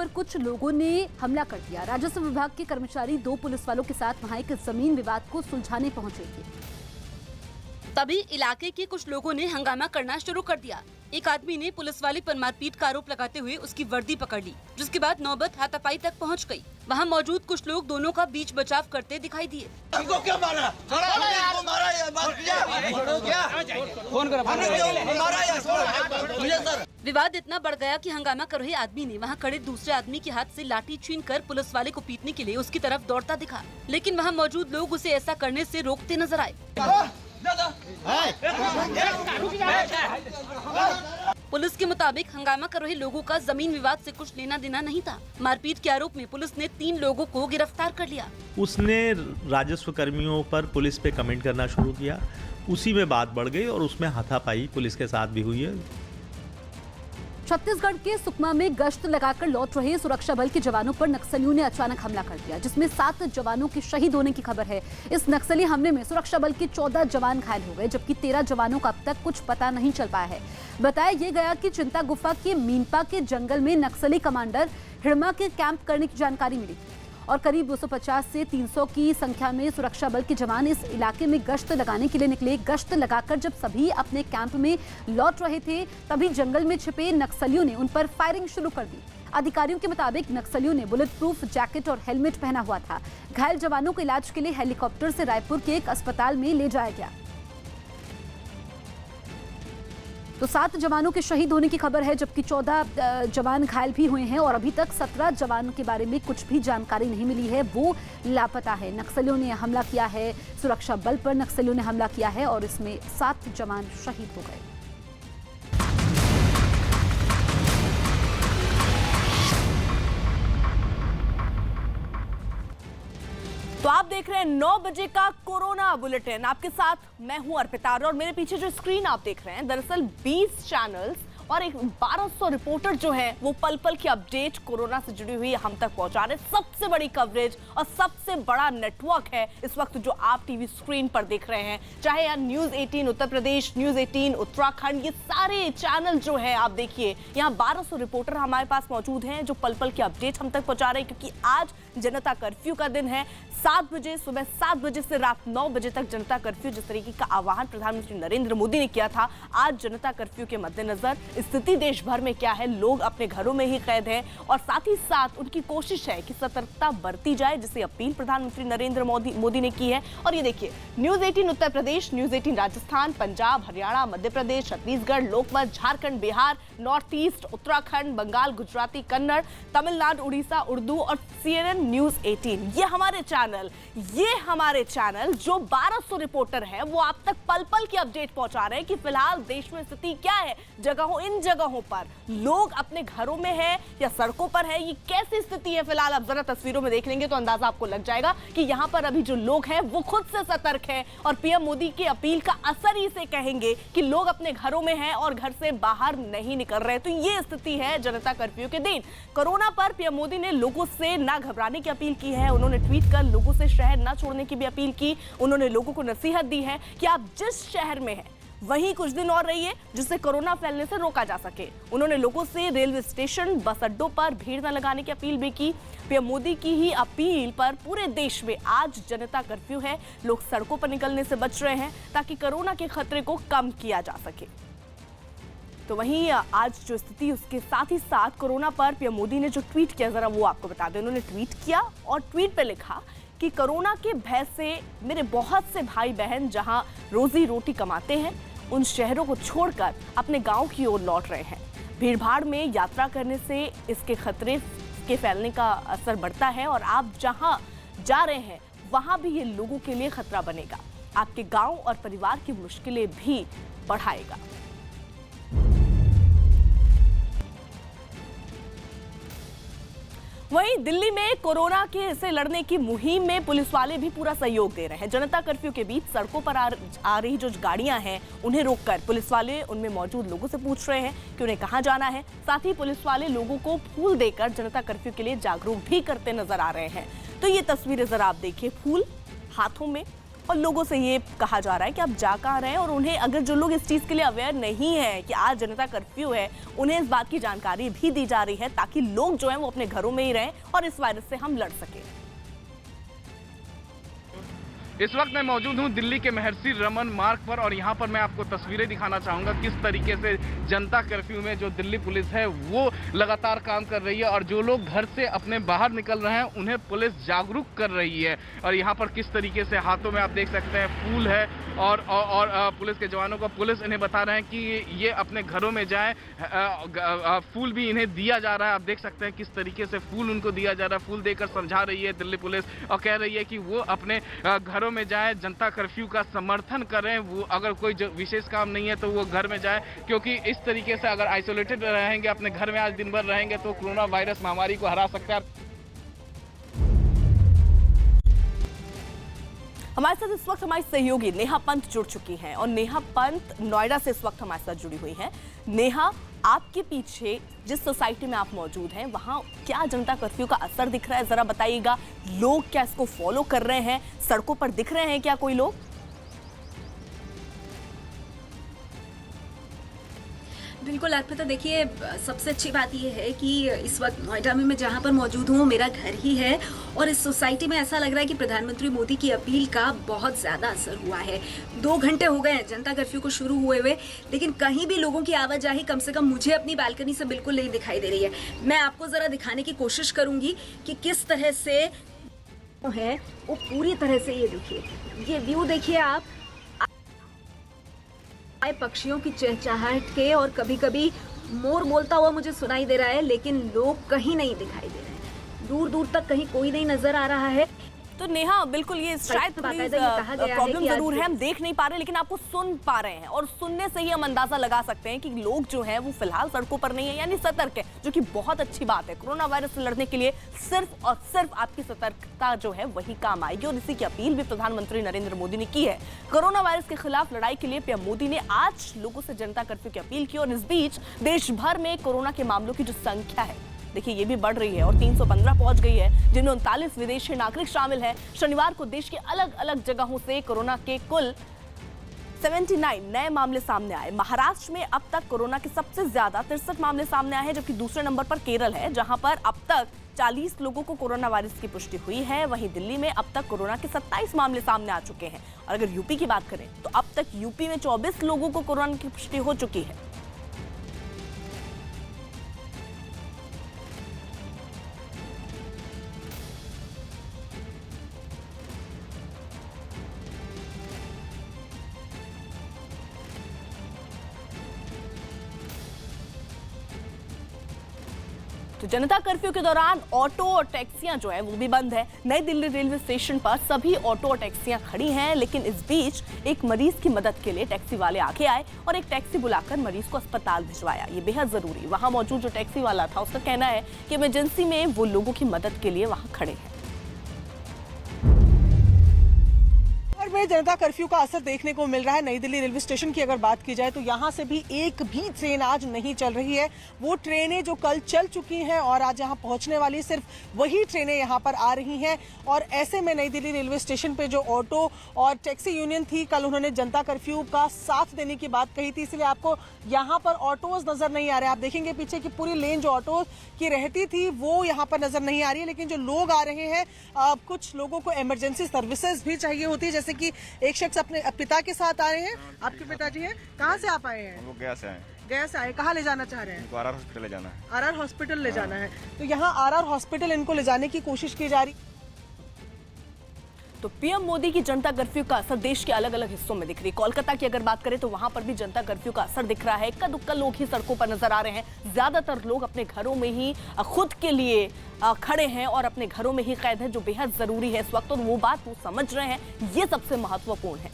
पर कुछ लोगों ने हमला कर दिया। राजस्व विभाग के कर्मचारी 2 पुलिस वालों के साथ वहां एक जमीन विवाद को सुलझाने पहुंचे थे। तभी इलाके के कुछ लोगों ने हंगामा करना शुरू कर दिया। एक आदमी ने पुलिस वाले पर मारपीट का आरोप लगाते हुए उसकी वर्दी पकड़ ली, जिसके बाद नौबत हाथापाई तक पहुंच गई। वहां मौजूद कुछ लोग दोनों का बीच बचाव करते दिखाई दिए। हमको क्या मारा? विवाद इतना बढ़ गया कि हंगामा कर रहे आदमी ने वहां खड़े दूसरे आदमी के हाथ से लाठी छीनकर पुलिस वाले को पीटने के लिए उसकी तरफ दौड़ता दिखा, लेकिन वहां मौजूद लोग उसे ऐसा करने से रोकते नजर आए। पुलिस के मुताबिक हंगामा कर रहे लोगों का जमीन विवाद से कुछ लेना देना नहीं था। मारपीट के आरोप में पुलिस ने 3 लोगों को गिरफ्तार कर लिया। उसने राजस्व कर्मियों पर पुलिस पे कमेंट करना शुरू किया, उसी में बात बढ़ गई और उसमें हाथापाई पुलिस के साथ भी हुई है। छत्तीसगढ़ के सुकमा में गश्त लगाकर लौट रहे सुरक्षा बल के जवानों पर नक्सलियों ने अचानक हमला कर दिया, जिसमें 7 जवानों के शहीद होने की खबर है। इस नक्सली हमले में सुरक्षा बल के 14 जवान घायल हो गए, जबकि 13 जवानों का अब तक कुछ पता नहीं चल पाया है। बताया ये गया कि चिंता गुफा के मीनपा के जंगल में नक्सली कमांडर हिड़मा के कैंप करने की जानकारी मिली और करीब 250 से 300 की संख्या में सुरक्षा बल के जवान इस इलाके में गश्त लगाने के लिए निकले। गश्त लगाकर जब सभी अपने कैंप में लौट रहे थे, तभी जंगल में छिपे नक्सलियों ने उन पर फायरिंग शुरू कर दी। अधिकारियों के मुताबिक नक्सलियों ने बुलेट प्रूफ जैकेट और हेलमेट पहना हुआ था। घायल जवानों को इलाज के लिए हेलीकॉप्टर से रायपुर के एक अस्पताल में ले जाया गया। तो 7 जवानों के शहीद होने की खबर है, जबकि 14 जवान घायल भी हुए हैं और अभी तक 17 जवानों के बारे में कुछ भी जानकारी नहीं मिली है, वो लापता है। नक्सलियों ने हमला किया है, सुरक्षा बल पर नक्सलियों ने हमला किया है और इसमें 7 जवान शहीद हो गए। तो आप देख रहे हैं 9 बजे का कोरोना बुलेटिन। आपके साथ मैं हूं अर्पिता और मेरे पीछे जो स्क्रीन आप देख रहे हैं, दरअसल 20 चैनल्स और एक 1200 रिपोर्टर जो हैं वो पल पल की अपडेट कोरोना से जुड़ी हुई हम तक पहुंचा रहे। सबसे बड़ी कवरेज और सबसे बड़ा नेटवर्क है इस वक्त जो आप टीवी स्क्रीन पर देख रहे हैं, चाहे यहाँ न्यूज 18 उत्तर प्रदेश, न्यूज 18 उत्तराखंड, ये सारे चैनल जो है आप देखिए, यहाँ 1200 रिपोर्टर हमारे पास मौजूद हैं जो पल पल की अपडेट हम तक पहुंचा रहे हैं, क्योंकि आज जनता कर्फ्यू का दिन है। 7 बजे, सुबह 7 बजे से रात 9 बजे तक जनता कर्फ्यू, जिस तरीके का आह्वान प्रधानमंत्री नरेंद्र मोदी ने किया था, आज जनता कर्फ्यू के मद्देनजर स्थिति देश भर में क्या है, लोग अपने घरों में ही कैद हैं और साथ ही साथ उनकी कोशिश है कि सतर्कता बरती जाए, जिसे अपील प्रधानमंत्री नरेंद्र मोदी ने की है। और ये देखिए, न्यूज 18 उत्तर प्रदेश, न्यूज 18 राजस्थान, पंजाब, हरियाणा, मध्य प्रदेश, छत्तीसगढ़, लोकमत, झारखंड, बिहार, नॉर्थ ईस्ट, उत्तराखंड, बंगाल, गुजराती, कन्नड़, तमिलनाडु, उड़ीसा, उर्दू और CNN न्यूज 18, ये हमारे चैनल जो 1200 रिपोर्टर हैं वो आप तक पल पल की अपडेट पहुंचा रहे हैं कि फिलहाल देश में स्थिति क्या है। इन जगहों पर लोग अपने घरों में है या सड़कों पर है, ये कैसी स्थिति है फिलहाल आप जरा तस्वीरों में देख लेंगे तो अंदाजा आपको लग जाएगा कि यहाँ पर अभी जो लोग हैं वो खुद से सतर्क है और पीएम मोदी की अपील का असर ही से कहेंगे कि लोग अपने घरों में हैं और घर से बाहर नहीं निकल रहे। तो ये स्थिति है जनता कर्फ्यू के दिन। कोरोना पर पीएम मोदी ने लोगों से ना घबराने की अपील की है। उन्होंने ट्वीट कर लोगों से शहर ना छोड़ने की भी अपील की। उन्होंने लोगों को नसीहत दी है कि आप जिस शहर में हैं वहीं कुछ दिन और रहिए, जिससे कोरोना फैलने से रोका जा सके। उन्होंने लोगों से रेलवे स्टेशन, बस अड्डों पर भीड़ न लगाने की अपील भी की। पीएम मोदी की ही अपील पर पूरे देश में आज जनता कर्फ्यू है। लोग सड़कों पर निकलने से बच रहे हैं ताकि कोरोना के खतरे को कम किया जा सके। तो वहीं आज जो स्थिति, उसके साथ ही साथ कोरोना पर पीएम मोदी ने जो ट्वीट किया, जरा वो आपको बता दें। उन्होंने ट्वीट किया और ट्वीट पे लिखा कि कोरोना के भय से मेरे बहुत से भाई बहन जहां रोजी रोटी कमाते हैं, उन शहरों को छोड़कर अपने गांव की ओर लौट रहे हैं। भीड़भाड़ में यात्रा करने से इसके खतरे के फैलने का असर बढ़ता है और आप जहां जा रहे हैं वहां भी ये लोगों के लिए खतरा बनेगा, आपके गांव और परिवार की मुश्किलें भी बढ़ाएगा। वहीं दिल्ली में कोरोना के से लड़ने की मुहिम में पुलिस वाले भी पूरा सहयोग दे रहे हैं। जनता कर्फ्यू के बीच सड़कों पर आ रही जो गाड़ियां हैं उन्हें रोककर पुलिस वाले उनमें मौजूद लोगों से पूछ रहे हैं कि उन्हें कहां जाना है। साथ ही पुलिस वाले लोगों को फूल देकर जनता कर्फ्यू के लिए जागरूक भी करते नजर आ रहे हैं। तो ये तस्वीरें जरा आप देखिए, फूल हाथों में और लोगों से ये कहा जा रहा है कि आप जा कहाँ रहे हैं, और उन्हें अगर जो लोग इस चीज़ के लिए अवेयर नहीं है कि आज जनता कर्फ्यू है, उन्हें इस बात की जानकारी भी दी जा रही है ताकि लोग जो हैं वो अपने घरों में ही रहें और इस वायरस से हम लड़ सकें। इस वक्त मैं मौजूद हूं दिल्ली के महर्षि रमन मार्ग पर और यहां पर मैं आपको तस्वीरें दिखाना चाहूंगा किस तरीके से जनता कर्फ्यू में जो दिल्ली पुलिस है वो लगातार काम कर रही है और जो लोग घर से अपने बाहर निकल रहे हैं उन्हें पुलिस जागरूक कर रही है। और यहां पर किस तरीके से हाथों में आप देख सकते हैं फूल है और पुलिस के जवानों को पुलिस इन्हें बता रहे हैं कि ये अपने घरों में जाएं। फूल भी इन्हें दिया जा रहा है, आप देख सकते हैं किस तरीके से फूल उनको दिया जा रहा है। फूल देकर समझा रही है दिल्ली पुलिस और कह रही है कि वो अपने घरों में जाए, जनता कर्फ्यू का समर्थन करें। वो अगर कोई विशेष काम नहीं है तो वो घर में जाए, क्योंकि इस तरीके से अगर आइसोलेटेड रहेंगे, अपने घर में आज दिन भर रहेंगे तो कोरोना वायरस महामारी को हरा सकता है। हमारे साथ इस वक्त हमारी सहयोगी नेहा पंत जुड़ चुकी हैं और नेहा पंत नोएडा से इस वक्त हमारे साथ जुड़ी हुई हैं। नेहा, आपके पीछे जिस सोसाइटी में आप मौजूद हैं वहां क्या जनता कर्फ्यू का असर दिख रहा है, जरा बताइएगा। लोग क्या इसको फॉलो कर रहे हैं, सड़कों पर दिख रहे हैं क्या कोई लोग? बिल्कुल अर्पिता, देखिए सबसे अच्छी बात यह है कि इस वक्त नोएडा में मैं जहां पर मौजूद हूं मेरा घर ही है और इस सोसाइटी में ऐसा लग रहा है कि प्रधानमंत्री मोदी की अपील का बहुत ज़्यादा असर हुआ है। 2 घंटे हो गए हैं जनता कर्फ्यू को शुरू हुए हुए, लेकिन कहीं भी लोगों की आवाजाही कम से कम मुझे अपनी बालकनी से बिल्कुल नहीं दिखाई दे रही है। मैं आपको ज़रा दिखाने की कोशिश करूंगी कि किस तरह से है वो पूरी तरह से। ये देखिए, ये व्यू देखिए आप, पक्षियों की चहचहाहट के और कभी कभी मोर बोलता हुआ मुझे सुनाई दे रहा है, लेकिन लोग कहीं नहीं दिखाई दे रहे हैं। दूर दूर तक कहीं कोई नहीं नजर आ रहा है। तो नेहा, बिल्कुल ये शायद प्रॉब्लम जरूर है, हम देख नहीं पा रहे लेकिन आपको सुन पा रहे हैं और सुनने से ही हम अंदाजा लगा सकते हैं कि लोग जो हैं वो फिलहाल सड़कों पर नहीं है, यानी सतर्क है, जो कि बहुत अच्छी बात है। कोरोना वायरस से लड़ने के लिए सिर्फ और सिर्फ आपकी सतर्कता जो है वही काम आएगी और इसी की अपील भी प्रधानमंत्री नरेंद्र मोदी ने की है। कोरोना वायरस के खिलाफ लड़ाई के लिए पीएम मोदी ने आज लोगों से जनता कर्फ्यू की अपील की और इस बीच देश भर में कोरोना के मामलों की जो संख्या है देखिए ये भी बढ़ रही है और 315 पहुंच गई है, जिनमें 39 विदेशी नागरिक शामिल हैं। शनिवार को देश के अलग अलग जगहों से कोरोना के कुल 79 नए मामले सामने आए। महाराष्ट्र में अब तक कोरोना के सबसे ज्यादा 63 मामले सामने आए हैं, जबकि दूसरे नंबर पर केरल है, जहां पर अब तक 40 लोगों को कोरोना वायरस की पुष्टि हुई है। वहीं दिल्ली में अब तक कोरोना के 27 मामले सामने आ चुके हैं और अगर यूपी की बात करें तो अब तक यूपी में 24 लोगों को कोरोना की पुष्टि हो चुकी है। तो जनता कर्फ्यू के दौरान ऑटो और टैक्सियां जो है वो भी बंद है। नई दिल्ली रेलवे स्टेशन पर सभी ऑटो और टैक्सियां खड़ी हैं, लेकिन इस बीच एक मरीज की मदद के लिए टैक्सी वाले आगे आए और एक टैक्सी बुलाकर मरीज को अस्पताल भिजवाया। ये बेहद जरूरी। वहां मौजूद जो टैक्सी वाला था उसका कहना है कि इमरजेंसी में वो लोगों की मदद के लिए वहां खड़े हैं। में जनता कर्फ्यू का असर देखने को मिल रहा है। नई दिल्ली रेलवे स्टेशन की अगर बात की जाए तो यहाँ से भी एक भी ट्रेन आज नहीं चल रही है। वो ट्रेनें जो कल चल चुकी हैं और आज यहाँ पहुँचने वाली सिर्फ वही ट्रेनें यहाँ पर आ रही हैं। और ऐसे में नई दिल्ली रेलवे स्टेशन पे जो ऑटो और टैक्सी यूनियन थी, कल उन्होंने जनता कर्फ्यू का साथ देने की बात कही थी, इसलिए आपको यहाँ पर ऑटोज नजर नहीं आ रहे। आप देखेंगे पीछे की पूरी लेन जो ऑटो की रहती थी वो यहाँ पर नजर नहीं आ रही है, लेकिन जो लोग आ रहे हैं, कुछ लोगों को इमरजेंसी सर्विसेज भी चाहिए होती है, जैसे कि एक शख्स अपने पिता के साथ आ रहे हैं। आपके पिताजी हैं, कहाँ से आप आए हैं? वो गया से आए। गया से आए, कहाँ ले जाना चाह रहे हैं? आरआर हॉस्पिटल ले जाना है। आरआर हॉस्पिटल ले जाना है, तो यहाँ आरआर हॉस्पिटल इनको ले जाने की कोशिश की जा रही। तो पीएम मोदी की जनता कर्फ्यू का असर देश के अलग अलग हिस्सों में दिख रही है। कोलकाता की अगर बात करें तो वहां पर भी जनता कर्फ्यू का असर दिख रहा है। इक्का दुक्का लोग ही सड़कों पर नजर आ रहे हैं। ज्यादातर लोग अपने घरों में ही खुद के लिए खड़े हैं और अपने घरों में ही कैद हैं, जो बेहद जरूरी है इस वक्त, और वो बात वो समझ रहे हैं। ये सबसे महत्वपूर्ण है।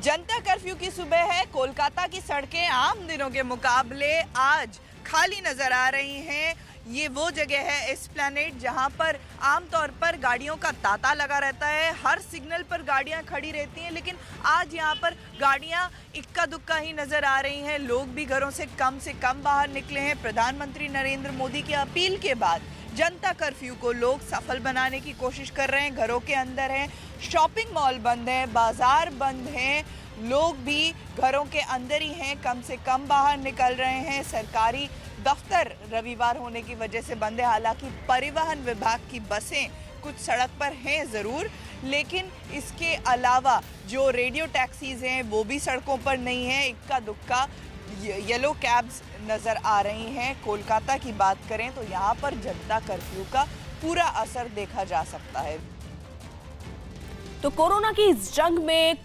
जनता कर्फ्यू की सुबह है। कोलकाता की सड़कें आम दिनों के मुकाबले आज खाली नजर आ रही हैं। ये वो जगह है एस्प्लैनेड जहां पर आमतौर पर गाड़ियों का तांता लगा रहता है। हर सिग्नल पर गाड़ियां खड़ी रहती हैं, लेकिन आज यहां पर गाड़ियां इक्का दुक्का ही नजर आ रही हैं। लोग भी घरों से कम बाहर निकले हैं। प्रधानमंत्री नरेंद्र मोदी की अपील के बाद जनता कर्फ्यू को लोग सफल बनाने की कोशिश कर रहे हैं, घरों के अंदर हैं, शॉपिंग मॉल बंद हैं, बाजार बंद हैं, लोग भी घरों के अंदर ही हैं, कम से कम बाहर निकल रहे हैं। सरकारी दफ्तर रविवार होने की वजह से बंद है। हालांकि परिवहन विभाग की बसें कुछ सड़क पर हैं ज़रूर, लेकिन इसके अलावा जो रेडियो टैक्सीज हैं वो भी सड़कों पर नहीं हैं। इक्का दुक्का येलो कैब्स नज़र आ रही हैं। कोलकाता की बात करें तो यहाँ पर जनता कर्फ्यू का पूरा असर देखा जा सकता है। तो कोरोना की इस जंग में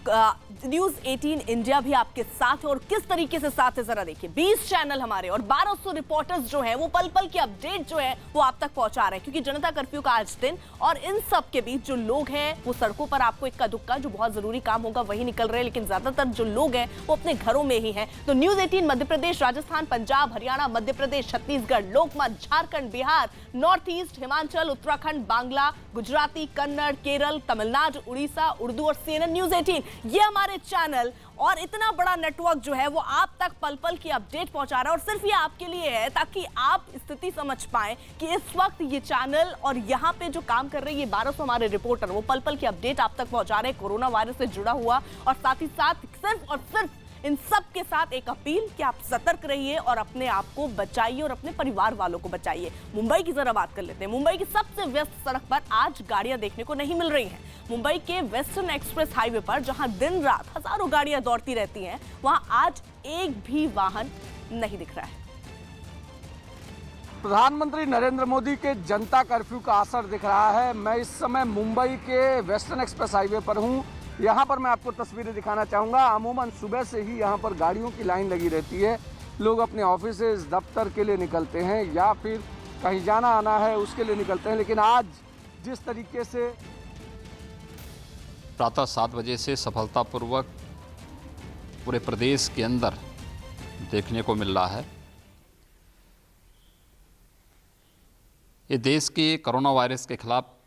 न्यूज़ 18 इंडिया भी आपके साथ है, और किस तरीके से साथ है जरा देखिए। 20 चैनल हमारे और 1200 रिपोर्टर्स जो हैं वो पल पल की अपडेट जो है वो आप तक पहुंचा रहे हैं, क्योंकि जनता कर्फ्यू का आज दिन, और इन सब के बीच जो लोग हैं वो सड़कों पर आपको इक्का दुक्का जो बहुत जरूरी काम होगा वही निकल रहे हैं, लेकिन ज्यादातर जो लोग हैं वो अपने घरों में ही हैं। तो न्यूज़ 18 मध्य प्रदेश, राजस्थान, पंजाब, हरियाणा, मध्य प्रदेश, छत्तीसगढ़, लोकमत, झारखंड, बिहार, नॉर्थ ईस्ट, हिमाचल, उत्तराखंड, बांग्ला, गुजराती, कन्नड़, केरल, तमिलनाडु, उड़ीसा, उर्दू और CNN न्यूज़ 18 ये हमारे चैनल और इतना बड़ा नेटवर्क जो है वो आप तक पल पल की अपडेट पहुंचा रहा है। और सिर्फ ये आपके लिए है ताकि आप स्थिति समझ पाएं कि इस वक्त ये चैनल और यहाँ पे जो काम कर रहे हैं ये 1200 हमारे रिपोर्टर वो पल पल की अपडेट आप तक पहुंचा रहे हैं कोरोना वायरस से जुड़ा हुआ, और साथ ही साथ सिर्फ और सिर्फ इन सब के साथ एक अपील कि आप सतर्क रहिए और अपने आप को बचाइए और अपने परिवार वालों को बचाइए। मुंबई की जरा बात कर लेते हैं। मुंबई की सबसे व्यस्त सड़क पर आज गाड़ियां देखने को नहीं मिल रही हैं। मुंबई के वेस्टर्न एक्सप्रेस हाईवे पर जहां दिन रात हजारों गाड़ियां दौड़ती रहती हैं, वहां आज एक भी वाहन नहीं दिख रहा है। प्रधानमंत्री नरेंद्र मोदी के जनता कर्फ्यू का असर दिख रहा है। मैं इस समय मुंबई के वेस्टर्न एक्सप्रेस हाईवे पर हूं। यहाँ पर मैं आपको तस्वीरें दिखाना चाहूँगा। अमूमन सुबह से ही यहाँ पर गाड़ियों की लाइन लगी रहती है। लोग अपने ऑफिस दफ्तर के लिए निकलते हैं या फिर कहीं जाना आना है उसके लिए निकलते हैं, लेकिन आज जिस तरीके से प्रातः 7 बजे से सफलतापूर्वक पूरे प्रदेश के अंदर देखने को मिल रहा है, ये देश के कोरोना वायरस के खिलाफ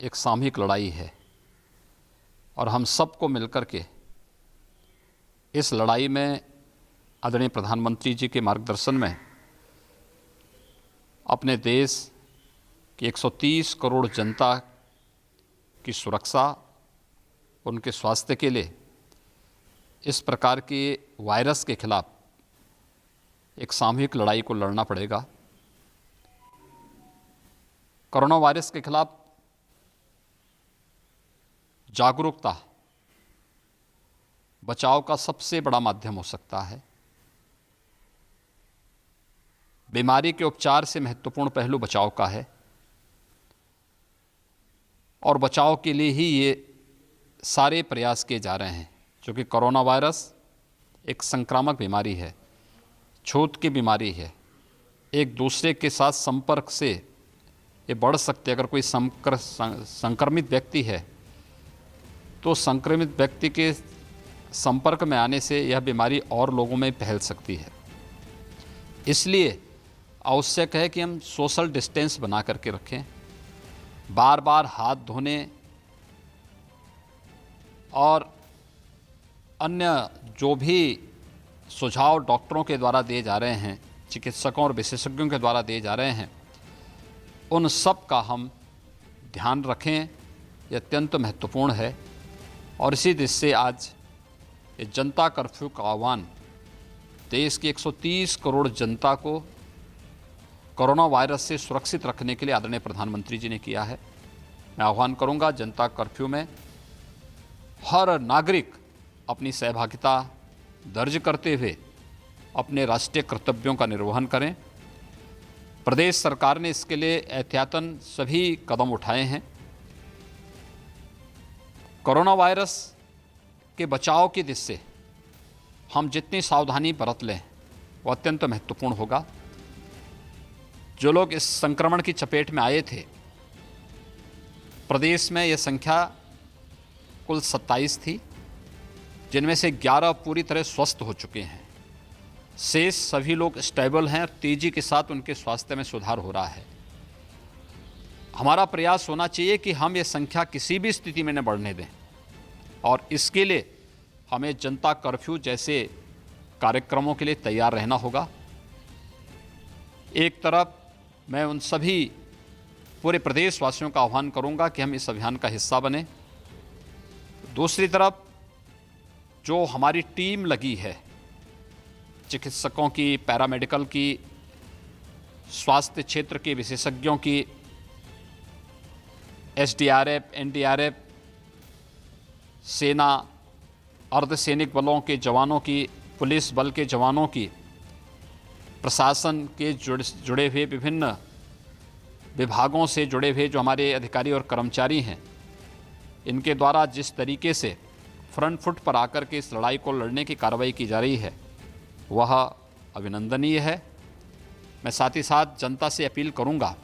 एक सामूहिक लड़ाई है, और हम सबको मिलकर के इस लड़ाई में आदरणीय प्रधानमंत्री जी के मार्गदर्शन में अपने देश की 130 करोड़ जनता की सुरक्षा, उनके स्वास्थ्य के लिए इस प्रकार के वायरस के खिलाफ एक सामूहिक लड़ाई को लड़ना पड़ेगा। कोरोना वायरस के खिलाफ जागरूकता बचाव का सबसे बड़ा माध्यम हो सकता है। बीमारी के उपचार से महत्वपूर्ण पहलू बचाव का है, और बचाव के लिए ही ये सारे प्रयास किए जा रहे हैं, क्योंकि कोरोना वायरस एक संक्रामक बीमारी है, छूत की बीमारी है। एक दूसरे के साथ संपर्क से ये बढ़ सकते। अगर कोई संक्रमित व्यक्ति है तो संक्रमित व्यक्ति के संपर्क में आने से यह बीमारी और लोगों में फैल सकती है। इसलिए आवश्यक है कि हम सोशल डिस्टेंस बना करके रखें, बार बार हाथ धोने और अन्य जो भी सुझाव डॉक्टरों के द्वारा दिए जा रहे हैं, चिकित्सकों और विशेषज्ञों के द्वारा दिए जा रहे हैं, उन सब का हम ध्यान रखें। यह अत्यंत महत्वपूर्ण है, और इसी दृष्टि से आज ये जनता कर्फ्यू का आह्वान देश की 130 करोड़ जनता को कोरोना वायरस से सुरक्षित रखने के लिए आदरणीय प्रधानमंत्री जी ने किया है। मैं आह्वान करूंगा जनता कर्फ्यू में हर नागरिक अपनी सहभागिता दर्ज करते हुए अपने राष्ट्रीय कर्तव्यों का निर्वहन करें। प्रदेश सरकार ने इसके लिए एहतियातन सभी कदम उठाए हैं। कोरोना वायरस के बचाव की दृष्टि से हम जितनी सावधानी बरत लें वो अत्यंत महत्वपूर्ण होगा। जो लोग इस संक्रमण की चपेट में आए थे, प्रदेश में ये संख्या कुल 27 थी, जिनमें से 11 पूरी तरह स्वस्थ हो चुके हैं। शेष सभी लोग स्टेबल हैं और तेजी के साथ उनके स्वास्थ्य में सुधार हो रहा है। हमारा प्रयास होना चाहिए कि हम ये संख्या किसी भी स्थिति में न बढ़ने दें, और इसके लिए हमें जनता कर्फ्यू जैसे कार्यक्रमों के लिए तैयार रहना होगा। एक तरफ मैं उन सभी पूरे प्रदेशवासियों का आह्वान करूंगा कि हम इस अभियान का हिस्सा बने। दूसरी तरफ जो हमारी टीम लगी है, चिकित्सकों की, पैरामेडिकल की, स्वास्थ्य क्षेत्र के विशेषज्ञों की, एसडीआरएफ, एनडीआरएफ, सेना, अर्धसैनिक बलों के जवानों की, पुलिस बल के जवानों की, प्रशासन के जुड़े हुए विभिन्न विभागों से जुड़े हुए जो हमारे अधिकारी और कर्मचारी हैं, इनके द्वारा जिस तरीके से फ्रंट फुट पर आकर के इस लड़ाई को लड़ने की कार्रवाई की जा रही है वह अभिनंदनीय है। मैं साथ ही साथ जनता से अपील करूंगा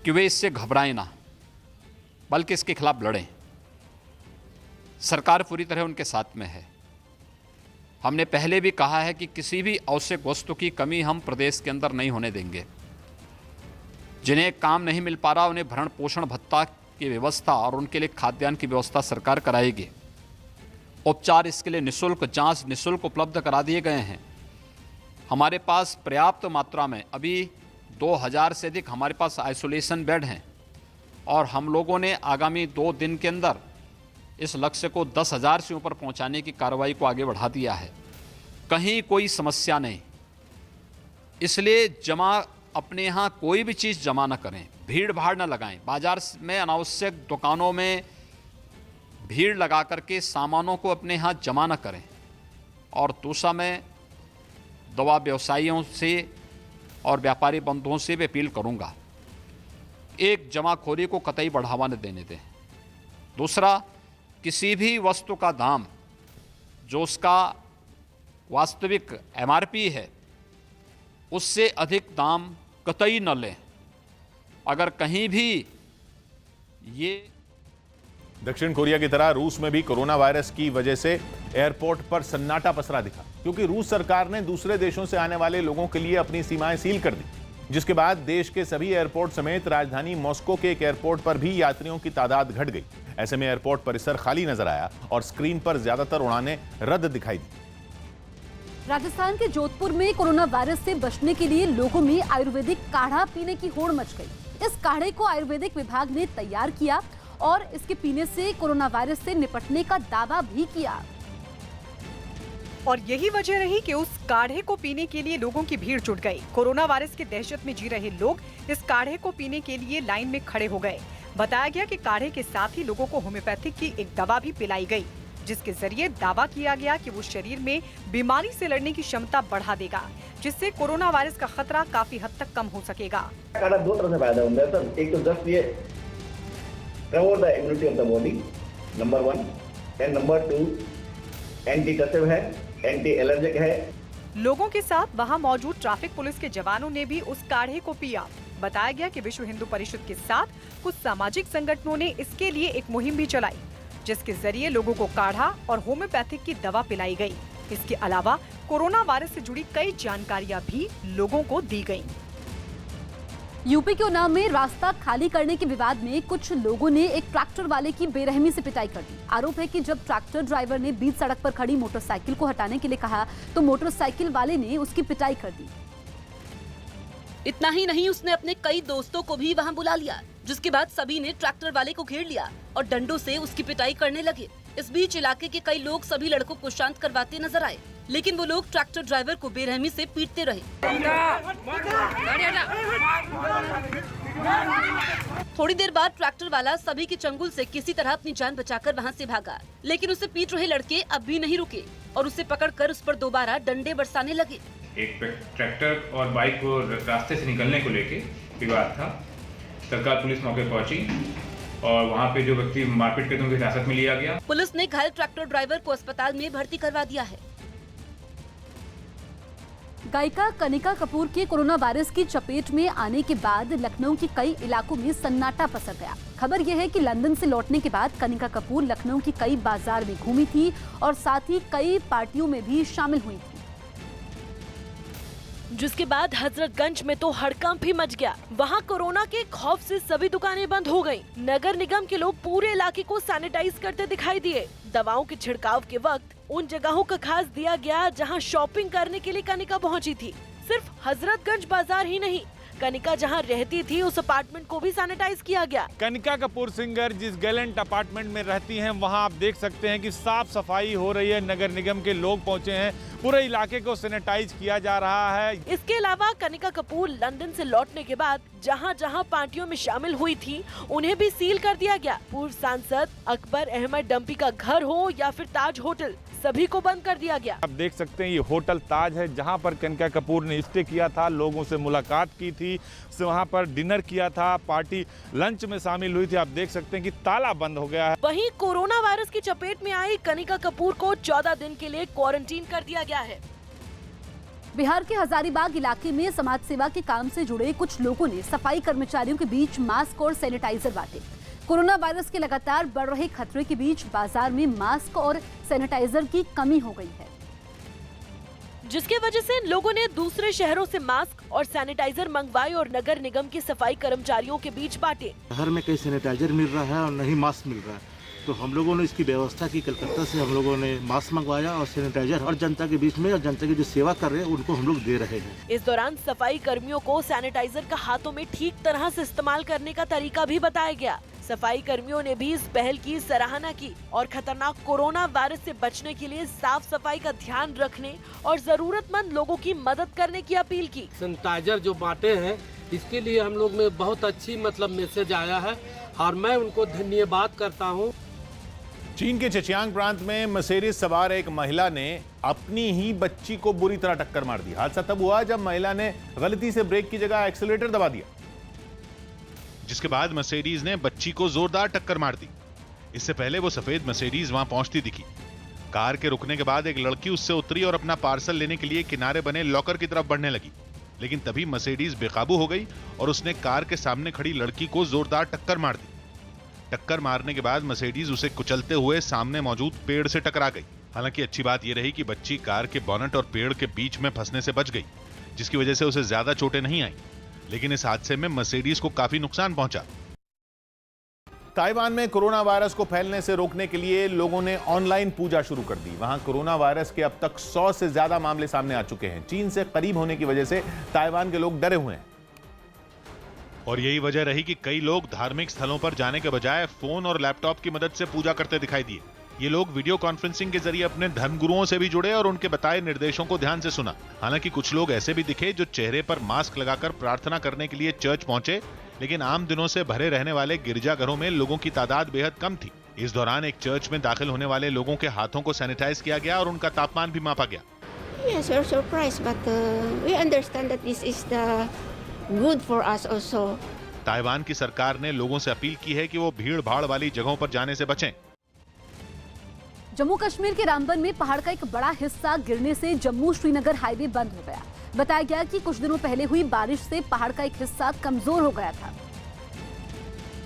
कि वे इससे घबराएं ना, बल्कि इसके खिलाफ लड़ें। सरकार पूरी तरह उनके साथ में है। हमने पहले भी कहा है कि किसी भी आवश्यक वस्तु की कमी हम प्रदेश के अंदर नहीं होने देंगे। जिन्हें काम नहीं मिल पा रहा उन्हें भरण पोषण भत्ता की व्यवस्था और उनके लिए खाद्यान्न की व्यवस्था सरकार कराएगी। उपचार इसके लिए निःशुल्क, जांच निःशुल्क उपलब्ध करा दिए गए हैं। हमारे पास पर्याप्त मात्रा में अभी 2000 से अधिक हमारे पास आइसोलेशन बेड हैं और हम लोगों ने आगामी 2 दिन के अंदर इस लक्ष्य को 10,000 से ऊपर पहुंचाने की कार्रवाई को आगे बढ़ा दिया है। कहीं कोई समस्या नहीं, इसलिए अपने यहाँ कोई भी चीज़ जमा न करें, भीड़ भाड़ न लगाएं। बाजार में अनावश्यक दुकानों में भीड़ लगा करके सामानों को अपने यहाँ जमा न करें। और दूसरा, मैं दवा व्यवसायियों से और व्यापारी बंधुओं से भी अपील करूँगा, एक जमाखोरी को कतई बढ़ावा न देने दें। दूसरा, किसी भी वस्तु का दाम जो उसका वास्तविक एमआरपी है उससे अधिक दाम कतई न लें। अगर कहीं भी ये दक्षिण कोरिया की तरह रूस में भी कोरोना वायरस की वजह से एयरपोर्ट पर सन्नाटा पसरा दिखा, क्योंकि रूस सरकार ने दूसरे देशों से आने वाले लोगों के लिए अपनी सीमाएं सील कर दी, जिसके बाद देश के सभी एयरपोर्ट समेत राजधानी मॉस्को के एक एयरपोर्ट पर भी यात्रियों की तादाद घट गई। ऐसे में एयरपोर्ट परिसर खाली नजर आया और स्क्रीन पर ज्यादातर उड़ानें रद्द दिखाई दी। राजस्थान के जोधपुर में कोरोना वायरस से बचने के लिए लोगों में आयुर्वेदिक काढ़ा पीने की होड़ मच गई। इस काढ़े को आयुर्वेदिक विभाग ने तैयार किया और इसके पीने से कोरोना वायरस से निपटने का दावा भी किया। और यही वजह रही कि उस काढ़े को पीने के लिए लोगों की भीड़ जुट गई। कोरोना वायरस की दहशत में जी रहे लोग इस काढ़े को पीने के लिए लाइन में खड़े हो गए। बताया गया कि काढ़े के साथ ही लोगों को होम्योपैथिक की एक दवा भी पिलाई गई, जिसके जरिए दावा किया गया कि वो शरीर में बीमारी से लड़ने की क्षमता बढ़ा देगा, जिससे कोरोना वायरस का खतरा काफी हद तक कम हो सकेगा। काढ़ा 2 तरह से फायदा होता है सर। एक तो जस्ट ये promote the immunity of the body, number 1, and number 2 antitussive है, एंटी एलर्जिक है। लोगों के साथ वहां मौजूद ट्रैफिक पुलिस के जवानों ने भी उस काढ़े को पिया। बताया गया कि विश्व हिंदू परिषद के साथ कुछ सामाजिक संगठनों ने इसके लिए एक मुहिम भी चलाई, जिसके जरिए लोगों को काढ़ा और होम्योपैथिक की दवा पिलाई गई। इसके अलावा कोरोना वायरस से जुड़ी कई जानकारियां भी लोगों को दी गयी। यूपी के उन्नाव में रास्ता खाली करने के विवाद में कुछ लोगों ने एक ट्रैक्टर वाले की बेरहमी से पिटाई कर दी। आरोप है कि जब ट्रैक्टर ड्राइवर ने बीच सड़क पर खड़ी मोटरसाइकिल को हटाने के लिए कहा तो मोटरसाइकिल वाले ने उसकी पिटाई कर दी। इतना ही नहीं, उसने अपने कई दोस्तों को भी वहां बुला लिया, जिसके बाद सभी ने ट्रैक्टर वाले को घेर लिया और डंडों से उसकी पिटाई करने लगे। इस बीच इलाके के कई लोग सभी लड़कों को शांत करवाते नजर आए, लेकिन वो लोग ट्रैक्टर ड्राइवर को बेरहमी से पीटते रहे। थोड़ी देर बाद ट्रैक्टर वाला सभी के चंगुल से किसी तरह अपनी जान बचाकर वहां से भागा, लेकिन उसे पीट रहे लड़के अब भी नहीं रुके और उसे पकड़कर उस पर दोबारा डंडे बरसाने लगे। एक ट्रैक्टर और बाइक को रास्ते से निकलने को लेके विवाद था। सरकार पुलिस मौके पहुंची और वहां पे जो व्यक्ति मारपीट करते उनकी हिरासत में लिया गया। पुलिस ने घायल ट्रैक्टर ड्राइवर को अस्पताल में भर्ती करवा दिया है। गायिका कनिका कपूर के कोरोना वायरस की चपेट में आने के बाद लखनऊ के कई इलाकों में सन्नाटा पसर गया। खबर यह है कि लंदन से लौटने के बाद कनिका कपूर लखनऊ की कई बाजार में घूमी थी और साथ ही कई पार्टियों में भी शामिल हुई थी, जिसके बाद हजरतगंज में तो हड़कंप ही मच गया। वहां कोरोना के खौफ से सभी दुकानें बंद हो गईं। नगर निगम के लोग पूरे इलाके को सैनिटाइज करते दिखाई दिए। दवाओं के छिड़काव के वक्त उन जगहों का खास दिया गया जहां शॉपिंग करने के लिए कनिका पहुंची थी। सिर्फ हजरतगंज बाजार ही नहीं, कनिका जहां रहती थी उस अपार्टमेंट को भी सैनिटाइज किया गया। कनिका कपूर सिंगर जिस गैलेंट अपार्टमेंट में रहती हैं, वहां आप देख सकते हैं कि साफ सफाई हो रही है। नगर निगम के लोग पहुंचे हैं, पूरे इलाके को सैनिटाइज किया जा रहा है। इसके अलावा कनिका कपूर लंदन से लौटने के बाद जहां जहां पार्टियों में शामिल हुई थी उन्हें भी सील कर दिया गया। पूर्व सांसद अकबर अहमद डंपी का घर हो या फिर ताज होटल, सभी को बंद कर दिया गया। आप देख सकते हैं ये होटल ताज है, जहां पर कनिका कपूर ने स्टे किया था, लोगों से मुलाकात की थी, वहां पर डिनर किया था, पार्टी लंच में शामिल हुई थी। आप देख सकते हैं कि ताला बंद हो गया है। वहीं कोरोना वायरस की चपेट में आई कनिका कपूर को 14 दिन के लिए क्वारंटीन कर दिया गया है। बिहार के हजारीबाग इलाके में समाज सेवा के काम से जुड़े कुछ लोगों ने सफाई कर्मचारियों के बीच मास्क और सैनिटाइजर बांटे। कोरोना वायरस के लगातार बढ़ रहे खतरे के बीच बाजार में मास्क और सैनिटाइजर की कमी हो गई है, जिसके वजह से लोगों ने दूसरे शहरों से मास्क और सैनिटाइजर मंगवाए और नगर निगम के सफाई कर्मचारियों के बीच बांटे। शहर में कहीं सैनिटाइजर मिल रहा है और नहीं मास्क मिल रहा है, तो हम लोगों ने इसकी व्यवस्था की। कलकत्ता से हम लोगों ने मास्क मंगवाया और सैनिटाइजर और जनता के बीच में, और जनता की जो सेवा कर रहे हैं उनको हम लोग दे रहे हैं। इस दौरान सफाई कर्मियों को सैनिटाइजर का हाथों में ठीक तरह से इस्तेमाल करने का तरीका भी बताया गया। सफाई कर्मियों ने भी इस पहल की सराहना की और खतरनाक कोरोना वायरस से बचने के लिए साफ सफाई का ध्यान रखने और जरूरतमंद लोगों की मदद करने की अपील की। सैनिटाइजर जो बांटे हैं इसके लिए हम लोग में बहुत अच्छी मैसेज आया है और मैं उनको धन्यवाद करता हूँ। चीन के चेचियांग प्रांत में मर्सिडीज सवार एक महिला ने अपनी ही बच्ची को बुरी तरह टक्कर मार दी। हादसा तब हुआ जब महिला ने गलती से ब्रेक की जगह एक्सीलरेटर दबा दिया, जिसके बाद मर्सिडीज ने बच्ची को जोरदार टक्कर मार दी। इससे पहले वो सफेद मर्सिडीज वहां पहुंचती दिखी। कार के रुकने के बाद एक लड़की उससे उतरी और अपना पार्सल लेने के लिए किनारे बने लॉकर की तरफ बढ़ने लगी, लेकिन तभी मर्सिडीज बेकाबू हो गई और उसने कार के सामने खड़ी लड़की को जोरदार टक्कर मार दी। टक्कर मारने के बाद मर्सिडीज उसे कुचलते हुए सामने मौजूद पेड़ से टकरा गई। हालांकि अच्छी बात यह रही कि बच्ची कार के बोनट और पेड़ के बीच में फंसने से बच गई, जिसकी वजह से उसे ज्यादा चोटें नहीं आई, लेकिन इस हादसे में मर्सिडीज को काफी नुकसान पहुंचा। ताइवान में कोरोना वायरस को फैलने से रोकने के लिए लोगों ने ऑनलाइन पूजा शुरू कर दी। वहां कोरोना वायरस के अब तक 100 से ज्यादा मामले सामने आ चुके हैं। चीन से करीब होने की वजह से ताइवान के लोग डरे हुए हैं और यही वजह रही कि कई लोग धार्मिक स्थलों पर जाने के बजाय फोन और लैपटॉप की मदद से पूजा करते दिखाई दिए। ये लोग वीडियो कॉन्फ्रेंसिंग के जरिए अपने धर्मगुरुओं से भी जुड़े और उनके बताए निर्देशों को ध्यान से सुना। हालांकि कुछ लोग ऐसे भी दिखे जो चेहरे पर मास्क लगाकर प्रार्थना करने के लिए चर्च पहुंचे, लेकिन आम दिनों से भरे रहने वाले गिरजाघरों में लोगों की तादाद बेहद कम थी। इस दौरान एक चर्च में दाखिल होने वाले लोगों के हाथों को सैनिटाइज किया गया और उनका तापमान भी मापा गया। Yes, we're surprised, but we understand that this is the good for us also. Taiwan की सरकार ने लोगों से अपील की है कि वो भीड़ भाड़ वाली जगहों पर जाने से बचें। जम्मू कश्मीर के रामबन में पहाड़ का एक बड़ा हिस्सा गिरने से जम्मू श्रीनगर हाईवे बंद हो गया। बताया गया कि कुछ दिनों पहले हुई बारिश से पहाड़ का एक हिस्सा कमजोर हो गया था,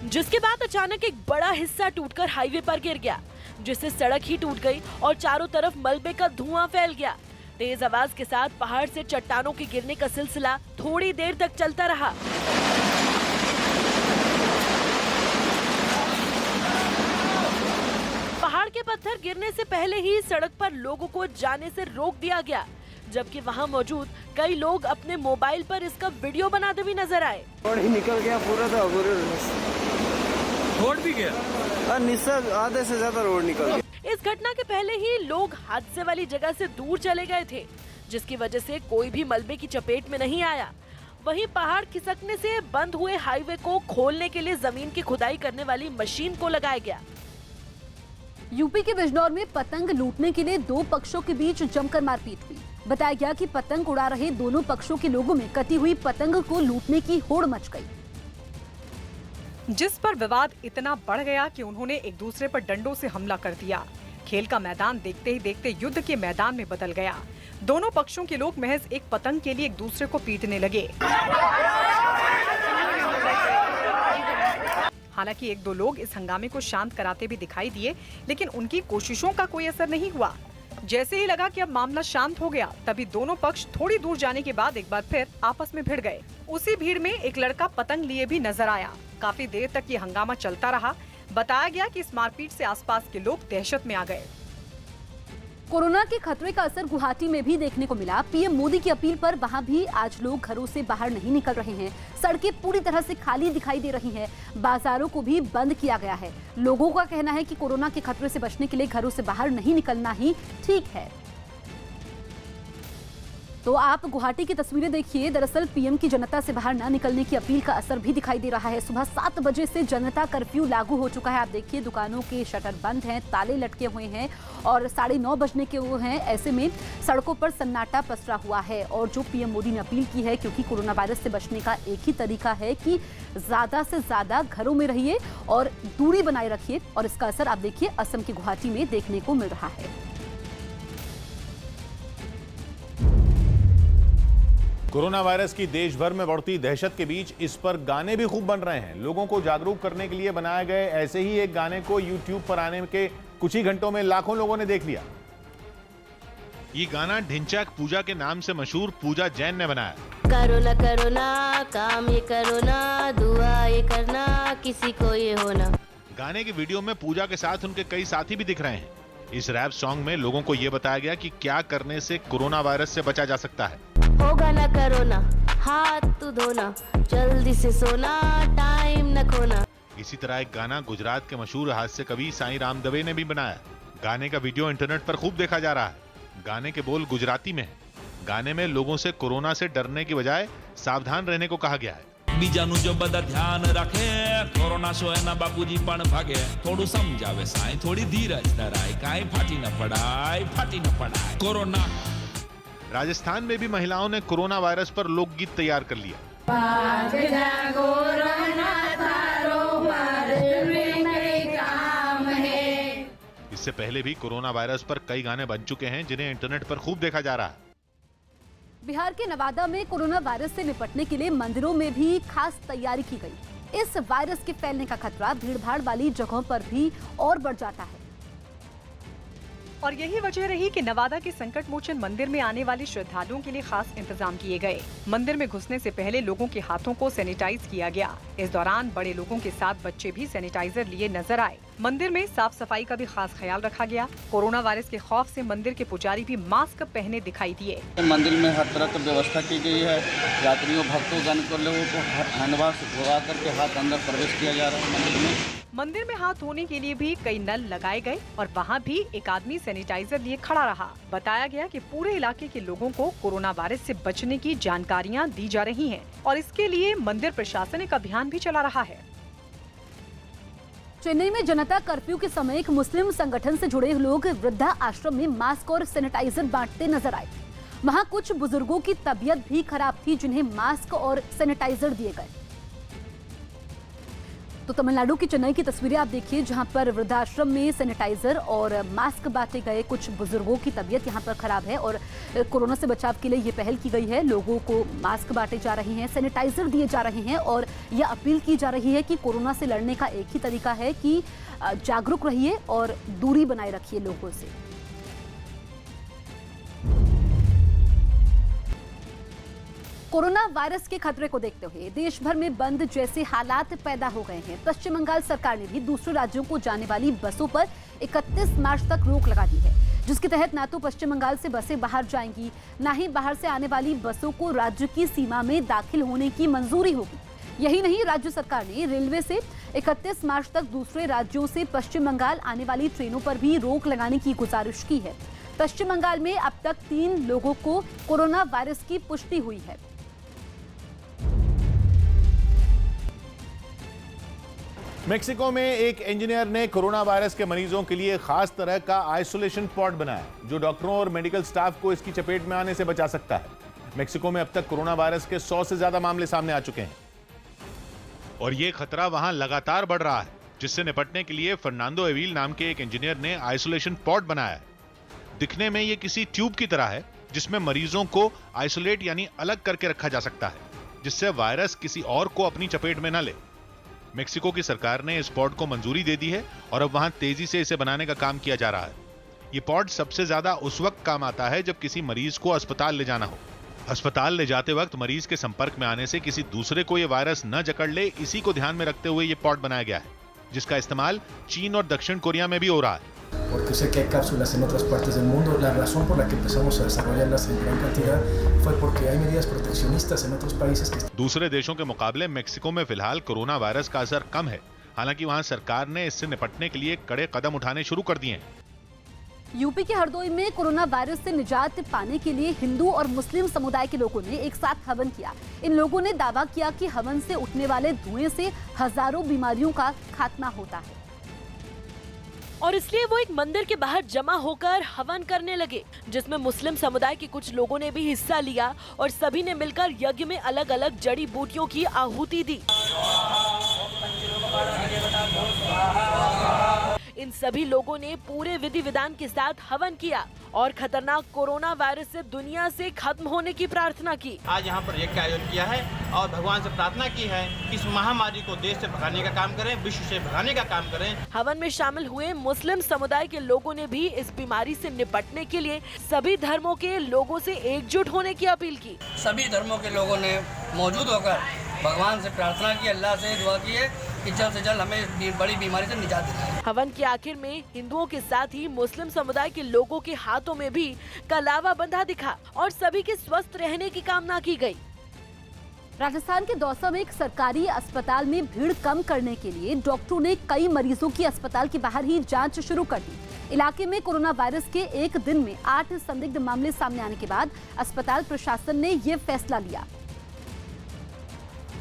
जिसके बाद अचानक एक बड़ा हिस्सा टूटकर हाईवे पर गिर गया, जिससे सड़क ही टूट गई और चारों तरफ मलबे का धुआं फैल गया। तेज आवाज के साथ पहाड़ से चट्टानों के गिरने का सिलसिला थोड़ी देर तक चलता रहा। पहाड़ के पत्थर गिरने से पहले ही सड़क पर लोगों को जाने से रोक दिया गया, जबकि वहां मौजूद कई लोग अपने मोबाइल पर इसका वीडियो बनाते भी नजर आए। रोड ही निकल गया पूरा, था रोड भी गया, निश्चय आधे से ज्यादा रोड निकल गया। इस घटना के पहले ही लोग हादसे वाली जगह से दूर चले गए थे, जिसकी वजह से कोई भी मलबे की चपेट में नहीं आया। वहीं पहाड़ खिसकने से बंद हुए हाईवे को खोलने के लिए जमीन की खुदाई करने वाली मशीन को लगाया गया। यूपी के बिजनौर में पतंग लूटने के लिए दो पक्षों के बीच जमकर मारपीट हुई। बताया गया कि पतंग उड़ा रहे दोनों पक्षों के लोगों में कटी हुई पतंग को लूटने की होड़ मच गई, जिस पर विवाद इतना बढ़ गया कि उन्होंने एक दूसरे पर डंडों से हमला कर दिया। खेल का मैदान देखते ही देखते युद्ध के मैदान में बदल गया। दोनों पक्षों के लोग महज एक पतंग के लिए एक दूसरे को पीटने लगे। हालांकि एक दो लोग इस हंगामे को शांत कराते भी दिखाई दिए, लेकिन उनकी कोशिशों का कोई असर नहीं हुआ। जैसे ही लगा कि अब मामला शांत हो गया, तभी दोनों पक्ष थोड़ी दूर जाने के बाद एक बार फिर आपस में भिड़ गए। उसी भीड़ में एक लड़का पतंग लिए भी नजर आया। काफी देर तक ये हंगामा चलता रहा। बताया गया कि इस मारपीट से आसपास के लोग दहशत में आ गए। कोरोना के खतरे का असर गुवाहाटी में भी देखने को मिला। पीएम मोदी की अपील पर वहां भी आज लोग घरों से बाहर नहीं निकल रहे हैं। सड़कें पूरी तरह से खाली दिखाई दे रही हैं। बाजारों को भी बंद किया गया है। लोगों का कहना है कि कोरोना के खतरे से बचने के लिए घरों से बाहर नहीं निकलना ही ठीक है। तो आप गुवाहाटी की तस्वीरें देखिए। दरअसल पीएम की जनता से बाहर न निकलने की अपील का असर भी दिखाई दे रहा है। सुबह 7 बजे से जनता कर्फ्यू लागू हो चुका है। आप देखिए दुकानों के शटर बंद हैं, ताले लटके हुए हैं और 9:30 बजने के वो हैं। ऐसे में सड़कों पर सन्नाटा पसरा हुआ है। और जो पीएम मोदी ने अपील की है, क्योंकि कोरोना वायरस से बचने का एक ही तरीका है कि ज्यादा से ज्यादा घरों में रहिए और दूरी बनाए रखिए। और इसका असर आप देखिए असम के गुवाहाटी में देखने को मिल रहा है। कोरोना वायरस की देश भर में बढ़ती दहशत के बीच इस पर गाने भी खूब बन रहे हैं। लोगों को जागरूक करने के लिए बनाए गए ऐसे ही एक गाने को YouTube पर आने के कुछ ही घंटों में लाखों लोगों ने देख लिया। ये गाना ढिंचैक पूजा के नाम से मशहूर पूजा जैन ने बनाया। करो ना काम ये करो ना, दुआ ये करना, किसी को ये होना। गाने की वीडियो में पूजा के साथ उनके कई साथी भी दिख रहे हैं। इस रैप सॉन्ग में लोगों को ये बताया गया कि क्या करने से कोरोना वायरस से बचा जा सकता है। होगा ना करोना, हाथ तू धोना, जल्दी से सोना, टाइम न खोना। इसी तरह एक गाना गुजरात के मशहूर हास्य कवि साईं राम दवे ने भी बनाया। गाने का वीडियो इंटरनेट पर खूब देखा जा रहा है। गाने के बोल गुजराती में है। गाने में लोगों से कोरोना से डरने की बजाय सावधान रहने को कहा गया है। બીજાનું જો બધા ધ્યાન રાખે, કોરોના શો એના બાપુજી પણ ભાગે, થોડું સમજાવે સાઈ, થોડી ધીરજ ધરાય, કાઈ ફાટી ન પડાય કોરોના। राजस्थान में भी महिलाओं ने कोरोना वायरस पर लोकगीत तैयार कर लिया। इससे पहले भी कोरोना वायरस पर कई गाने बन चुके हैं जिन्हें इंटरनेट पर खूब देखा जा रहा है। बिहार के नवादा में कोरोना वायरस से निपटने के लिए मंदिरों में भी खास तैयारी की गई। इस वायरस के फैलने का खतरा भीड़भाड़ वाली जगहों पर भी और बढ़ जाता है। और यही वजह रही कि नवादा के संकट मोचन मंदिर में आने वाले श्रद्धालुओं के लिए खास इंतजाम किए गए। मंदिर में घुसने से पहले लोगों के हाथों को सैनिटाइज किया गया। इस दौरान बड़े लोगों के साथ बच्चे भी सैनिटाइजर लिए नजर आए। मंदिर में साफ सफाई का भी खास ख्याल रखा गया। कोरोना वायरस के खौफ से मंदिर के पुजारी भी मास्क पहने दिखाई दिए। मंदिर में हर तरह की व्यवस्था की गई है। यात्रियों भक्तों गण को लोगों को हैंड वॉश लगा करके हाथ अंदर प्रवेश किया जा रहा है। मंदिर में हाथ धोने के लिए भी कई नल लगाए गए और वहाँ भी एक आदमी सैनिटाइजर लिए खड़ा रहा। बताया गया कि पूरे इलाके के लोगों को कोरोना वायरस से बचने की जानकारियाँ दी जा रही हैं और इसके लिए मंदिर प्रशासन एक अभियान भी चला रहा है। चेन्नई में जनता कर्फ्यू के समय एक मुस्लिम संगठन से जुड़े लोग वृद्धा आश्रम में मास्क और सैनिटाइजर बांटते नजर आए। वहां कुछ बुजुर्गों की तबीयत भी खराब थी जिन्हें मास्क और सैनिटाइजर दिए गए। तो तमिलनाडु की चेन्नई की तस्वीरें आप देखिए, जहां पर वृद्धाश्रम में सैनिटाइजर और मास्क बांटे गए। कुछ बुजुर्गों की तबीयत यहां पर खराब है और कोरोना से बचाव के लिए ये पहल की गई है। लोगों को मास्क बांटे जा रहे हैं, सैनिटाइजर दिए जा रहे हैं और यह अपील की जा रही है कि कोरोना से लड़ने का एक ही तरीका है कि जागरूक रहिए और दूरी बनाए रखिए लोगों से। कोरोना वायरस के खतरे को देखते हुए देश भर में बंद जैसे हालात पैदा हो गए हैं। पश्चिम बंगाल सरकार ने भी दूसरे राज्यों को जाने वाली बसों पर 31 मार्च तक रोक लगा दी है, जिसके तहत ना तो पश्चिम बंगाल से बसें बाहर जाएंगी, ना ही बाहर से आने वाली बसों को राज्य की सीमा में दाखिल होने की मंजूरी होगी। यही नहीं, राज्य सरकार ने रेलवे से 31 मार्च तक दूसरे राज्यों से पश्चिम बंगाल आने वाली ट्रेनों पर भी रोक लगाने की गुजारिश की है। पश्चिम बंगाल में अब तक 3 लोगों को कोरोना वायरस की पुष्टि हुई है। मेक्सिको में एक इंजीनियर ने कोरोना वायरस के मरीजों के लिए खास तरह का आइसोलेशन पॉड बनाया जो डॉक्टरों और मेडिकल स्टाफ को इसकी चपेट में आने से बचा सकता है। मेक्सिको में अब तक कोरोना वायरस के 100 से ज्यादा मामले सामने आ चुके हैं और यह खतरा वहां लगातार बढ़ रहा है, जिससे निपटने के लिए फर्नांडो एविल नाम के एक इंजीनियर ने आइसोलेशन पॉड बनाया है। दिखने में यह किसी ट्यूब की तरह है जिसमें मरीजों को आइसोलेट यानी अलग करके रखा जा सकता है, जिससे वायरस किसी और को अपनी चपेट में न ले। मेक्सिको की सरकार ने इस पॉड को मंजूरी दे दी है और अब वहां तेजी से इसे बनाने का काम किया जा रहा है। ये पॉड सबसे ज्यादा उस वक्त काम आता है जब किसी मरीज को अस्पताल ले जाना हो। अस्पताल ले जाते वक्त मरीज के संपर्क में आने से किसी दूसरे को ये वायरस न जकड़ ले, इसी को ध्यान में रखते हुए ये पॉड बनाया गया है, जिसका इस्तेमाल चीन और दक्षिण कोरिया में भी हो रहा है। porque sé que hay cápsulas en otras partes del mundo. La razón por la que empezamos a desarrollarlas en gran cantidad fue porque hay medidas proteccionistas en otros países que... दूसरे देशों के मुकाबले Mexico में फिलहाल corona virus का असर कम है। हालांकि वहां सरकार ने इससे निपटने के लिए कड़े कदम उठाने शुरू कर दिए हैं। यूपी के हरदोई में कोरोना वायरस से निजात पाने के लिए हिंदू और मुस्लिम समुदाय के लोगों ने एक साथ हवन किया। इन लोगों ने दावा किया कि हवन से उठने वाले धुएं से हजारों बीमारियों का खात्मा होता है और इसलिए वो एक मंदिर के बाहर जमा होकर हवन करने लगे, जिसमें मुस्लिम समुदाय के कुछ लोगों ने भी हिस्सा लिया और सभी ने मिलकर यज्ञ में अलग अलग जड़ी बूटियों की आहुति दी। इन सभी लोगों ने पूरे विधि विधान के साथ हवन किया और खतरनाक कोरोना वायरस से दुनिया से खत्म होने की प्रार्थना की। आज यहाँ पर यज्ञ का आयोजन किया है और भगवान से प्रार्थना की है कि इस महामारी को देश से भगाने का काम करें, विश्व से भगाने का काम करें। हवन में शामिल हुए मुस्लिम समुदाय के लोगों ने भी इस बीमारी से निपटने के लिए सभी धर्मों के लोगों से एकजुट होने की अपील की। सभी धर्मों के लोगों ने मौजूद होकर भगवान से प्रार्थना की, अल्लाह से दुआ की है कि जल्द से जल्द हमें इस बड़ी बीमारी से निजात दिलाए। हवन के आखिर में हिंदुओं के साथ ही मुस्लिम समुदाय के लोगों के हाथों में भी कलावा बंधा दिखा और सभी के स्वस्थ रहने की कामना की गई। राजस्थान के दौसा में एक सरकारी अस्पताल में भीड़ कम करने के लिए डॉक्टरों ने कई मरीजों की अस्पताल के बाहर ही जांच शुरू कर दी। इलाके में कोरोना वायरस के एक दिन में 8 संदिग्ध मामले सामने आने के बाद अस्पताल प्रशासन ने ये फैसला लिया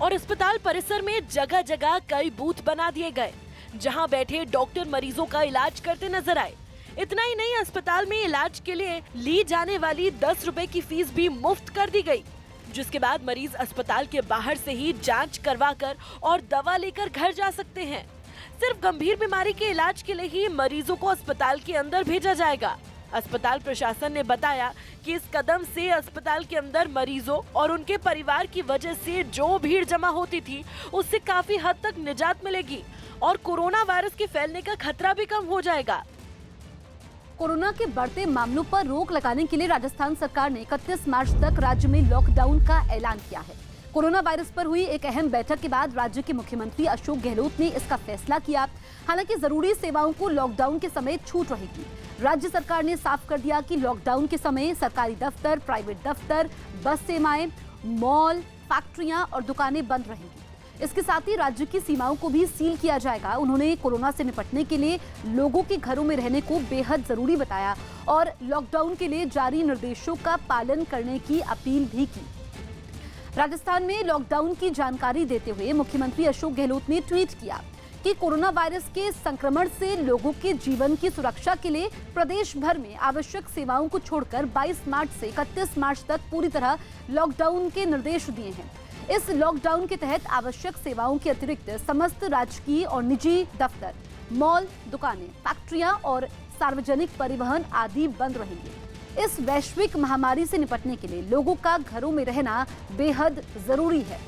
और अस्पताल परिसर में जगह जगह कई बूथ बना दिए गए, जहां बैठे डॉक्टर मरीजों का इलाज करते नजर आए। इतना ही नहीं, अस्पताल में इलाज के लिए ली जाने वाली 10 रुपए की फीस भी मुफ्त कर दी गई, जिसके बाद मरीज अस्पताल के बाहर से ही जांच करवाकर और दवा लेकर घर जा सकते हैं। सिर्फ गंभीर बीमारी के इलाज के लिए ही मरीजों को अस्पताल के अंदर भेजा जाएगा। अस्पताल प्रशासन ने बताया कि इस कदम से अस्पताल के अंदर मरीजों और उनके परिवार की वजह से जो भीड़ जमा होती थी, उससे काफी हद तक निजात मिलेगी और कोरोना वायरस के फैलने का खतरा भी कम हो जाएगा। कोरोना के बढ़ते मामलों पर रोक लगाने के लिए राजस्थान सरकार ने 31 मार्च तक राज्य में लॉकडाउन का ऐलान किया है। कोरोना वायरस पर हुई एक अहम बैठक के बाद राज्य के मुख्यमंत्री अशोक गहलोत ने इसका फैसला किया। हालांकि जरूरी सेवाओं को लॉकडाउन के समय छूट रहेगी। राज्य सरकार ने साफ कर दिया कि लॉकडाउन के समय सरकारी दफ्तर, प्राइवेट दफ्तर, बस सेवाएं, मॉल, फैक्ट्रियां और दुकानें बंद रहेंगी। इसके साथ ही राज्य की सीमाओं को भी सील किया जाएगा। उन्होंने कोरोना से निपटने के लिए लोगों के घरों में रहने को बेहद जरूरी बताया और लॉकडाउन के लिए जारी निर्देशों का पालन करने की अपील भी की। राजस्थान में लॉकडाउन की जानकारी देते हुए मुख्यमंत्री अशोक गहलोत ने ट्वीट किया कि कोरोना वायरस के संक्रमण से लोगों के जीवन की सुरक्षा के लिए प्रदेश भर में आवश्यक सेवाओं को छोड़कर 22 मार्च से 31 मार्च तक पूरी तरह लॉकडाउन के निर्देश दिए हैं। इस लॉकडाउन के तहत आवश्यक सेवाओं के अतिरिक्त समस्त राजकीय और निजी दफ्तर, मॉल, दुकानें, फैक्ट्रियां और सार्वजनिक परिवहन आदि बंद रहेंगे। इस वैश्विक महामारी से निपटने के लिए लोगों का घरों में रहना बेहद जरूरी है।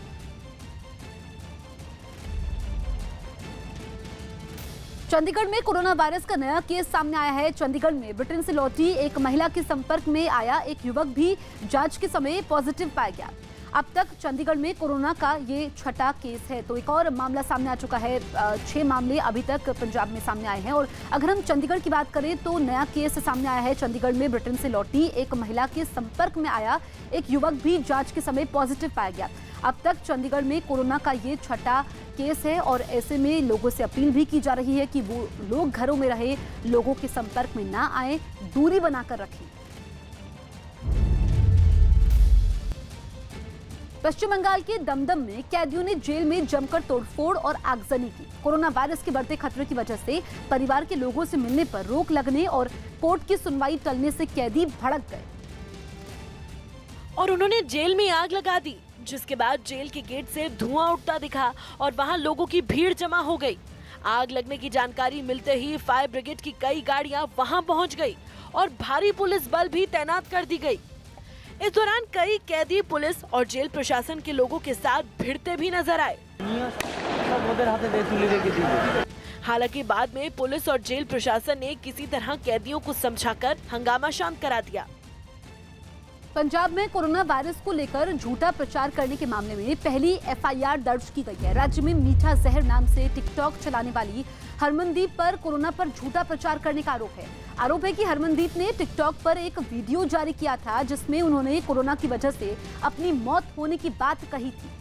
चंडीगढ़ में कोरोना वायरस का नया केस सामने आया है। चंडीगढ़ में ब्रिटेन से लौटी एक महिला के संपर्क में आया एक युवक भी जांच के समय पॉजिटिव पाया गया। अब तक चंडीगढ़ में कोरोना का ये 6ठा केस है। तो एक और मामला सामने आ चुका है। 6 मामले अभी तक पंजाब में सामने आए हैं। और अगर हम चंडीगढ़ की बात करें तो नया केस सामने आया है। चंडीगढ़ में ब्रिटेन से लौटी एक महिला के संपर्क में आया एक युवक भी जांच के समय पॉजिटिव पाया गया। अब तक चंडीगढ़ में कोरोना का ये 6ठा केस है और ऐसे में लोगों से अपील भी की जा रही है कि वो लोग घरों में रहे, लोगों के संपर्क में ना आए, दूरी बनाकर रखें। पश्चिम बंगाल के दमदम में कैदियों ने जेल में जमकर तोड़फोड़ और आगजनी की। कोरोना वायरस के बढ़ते खतरे की वजह से परिवार के लोगों से मिलने पर रोक लगने और कोर्ट की सुनवाई टलने से कैदी भड़क गए और उन्होंने जेल में आग लगा दी, जिसके बाद जेल के गेट से धुआं उठता दिखा और वहां लोगों की भीड़ जमा हो गई। आग लगने की जानकारी मिलते ही फायर ब्रिगेड की कई गाड़ियां वहां पहुंच गई और भारी पुलिस बल भी तैनात कर दी गई। इस दौरान कई कैदी पुलिस और जेल प्रशासन के लोगों के साथ भिड़ते भी नजर आए। हालांकि बाद में पुलिस और जेल प्रशासन ने किसी तरह कैदियों को समझाकर हंगामा शांत करा दिया। पंजाब में कोरोना वायरस को लेकर झूठा प्रचार करने के मामले में पहली एफआईआर दर्ज की गई है। राज्य में मीठा जहर नाम से टिकटॉक चलाने वाली हरमनदीप पर कोरोना पर झूठा प्रचार करने का आरोप है कि हरमनदीप ने टिकटॉक पर एक वीडियो जारी किया था जिसमें उन्होंने कोरोना की वजह से अपनी मौत होने की बात कही थी।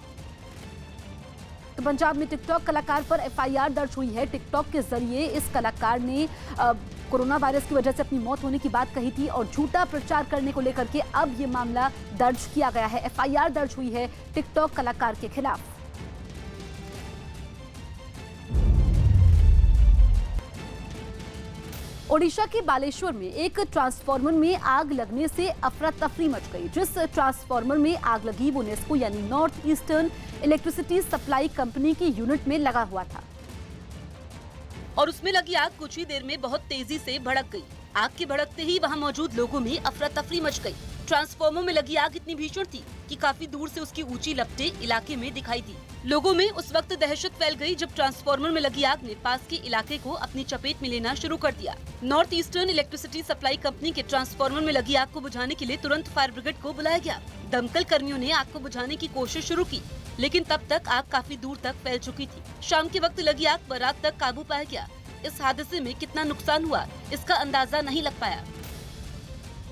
तो पंजाब में टिकटॉक कलाकार पर एफआईआर दर्ज हुई है। टिकटॉक के जरिए इस कलाकार ने कोरोना वायरस की वजह से अपनी मौत होने की बात कही थी और झूठा प्रचार करने को लेकर के अब ये मामला दर्ज किया गया है। एफआईआर दर्ज हुई है टिकटॉक कलाकार के खिलाफ। ओडिशा के बालेश्वर में एक ट्रांसफार्मर में आग लगने से अफरा तफरी मच गई। जिस ट्रांसफार्मर में आग लगी वो नेस्को यानी north eastern electricity supply company की यूनिट में लगा हुआ था और उसमें लगी आग कुछ ही देर में बहुत तेजी से भड़क गई। आग के भड़कते ही वहां मौजूद लोगों में अफरा तफरी मच गई। ट्रांसफार्मर में लगी आग इतनी भीषण थी कि काफी दूर से उसकी ऊंची लपटें इलाके में दिखाई दी। लोगों में उस वक्त दहशत फैल गई जब ट्रांसफार्मर में लगी आग ने पास के इलाके को अपनी चपेट में लेना शुरू कर दिया। North eastern electricity supply company के ट्रांसफार्मर में लगी आग को बुझाने के लिए तुरंत फायर ब्रिगेड को बुलाया गया। दमकल कर्मियों ने आग को बुझाने की कोशिश शुरू की, लेकिन तब तक आग काफी दूर तक फैल चुकी थी। शाम के वक्त लगी आग पर रात तक काबू पाया गया। इस हादसे में कितना नुकसान हुआ इसका अंदाजा नहीं लग पाया।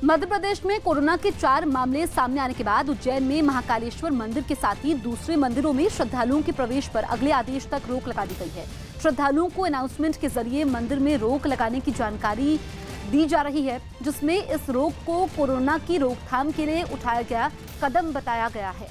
मध्य प्रदेश में कोरोना के 4 मामले सामने आने के बाद उज्जैन में महाकालेश्वर मंदिर के साथ ही दूसरे मंदिरों में श्रद्धालुओं के प्रवेश पर अगले आदेश तक रोक लगा दी गई है। श्रद्धालुओं को अनाउंसमेंट के जरिए मंदिर में रोक लगाने की जानकारी दी जा रही है, जिसमें इस रोक को कोरोना की रोकथाम के लिए उठाया गया कदम बताया गया है।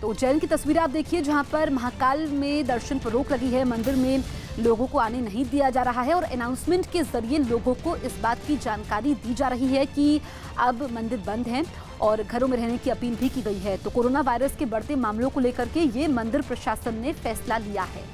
तो उज्जैन की तस्वीर आप देखिए जहां पर महाकाल में दर्शन पर रोक लगी है। मंदिर में लोगों को आने नहीं दिया जा रहा है और अनाउंसमेंट के जरिए लोगों को इस बात की जानकारी दी जा रही है कि अब मंदिर बंद हैं और घरों में रहने की अपील भी की गई है। तो कोरोना वायरस के बढ़ते मामलों को लेकर के ये मंदिर प्रशासन ने फैसला लिया है।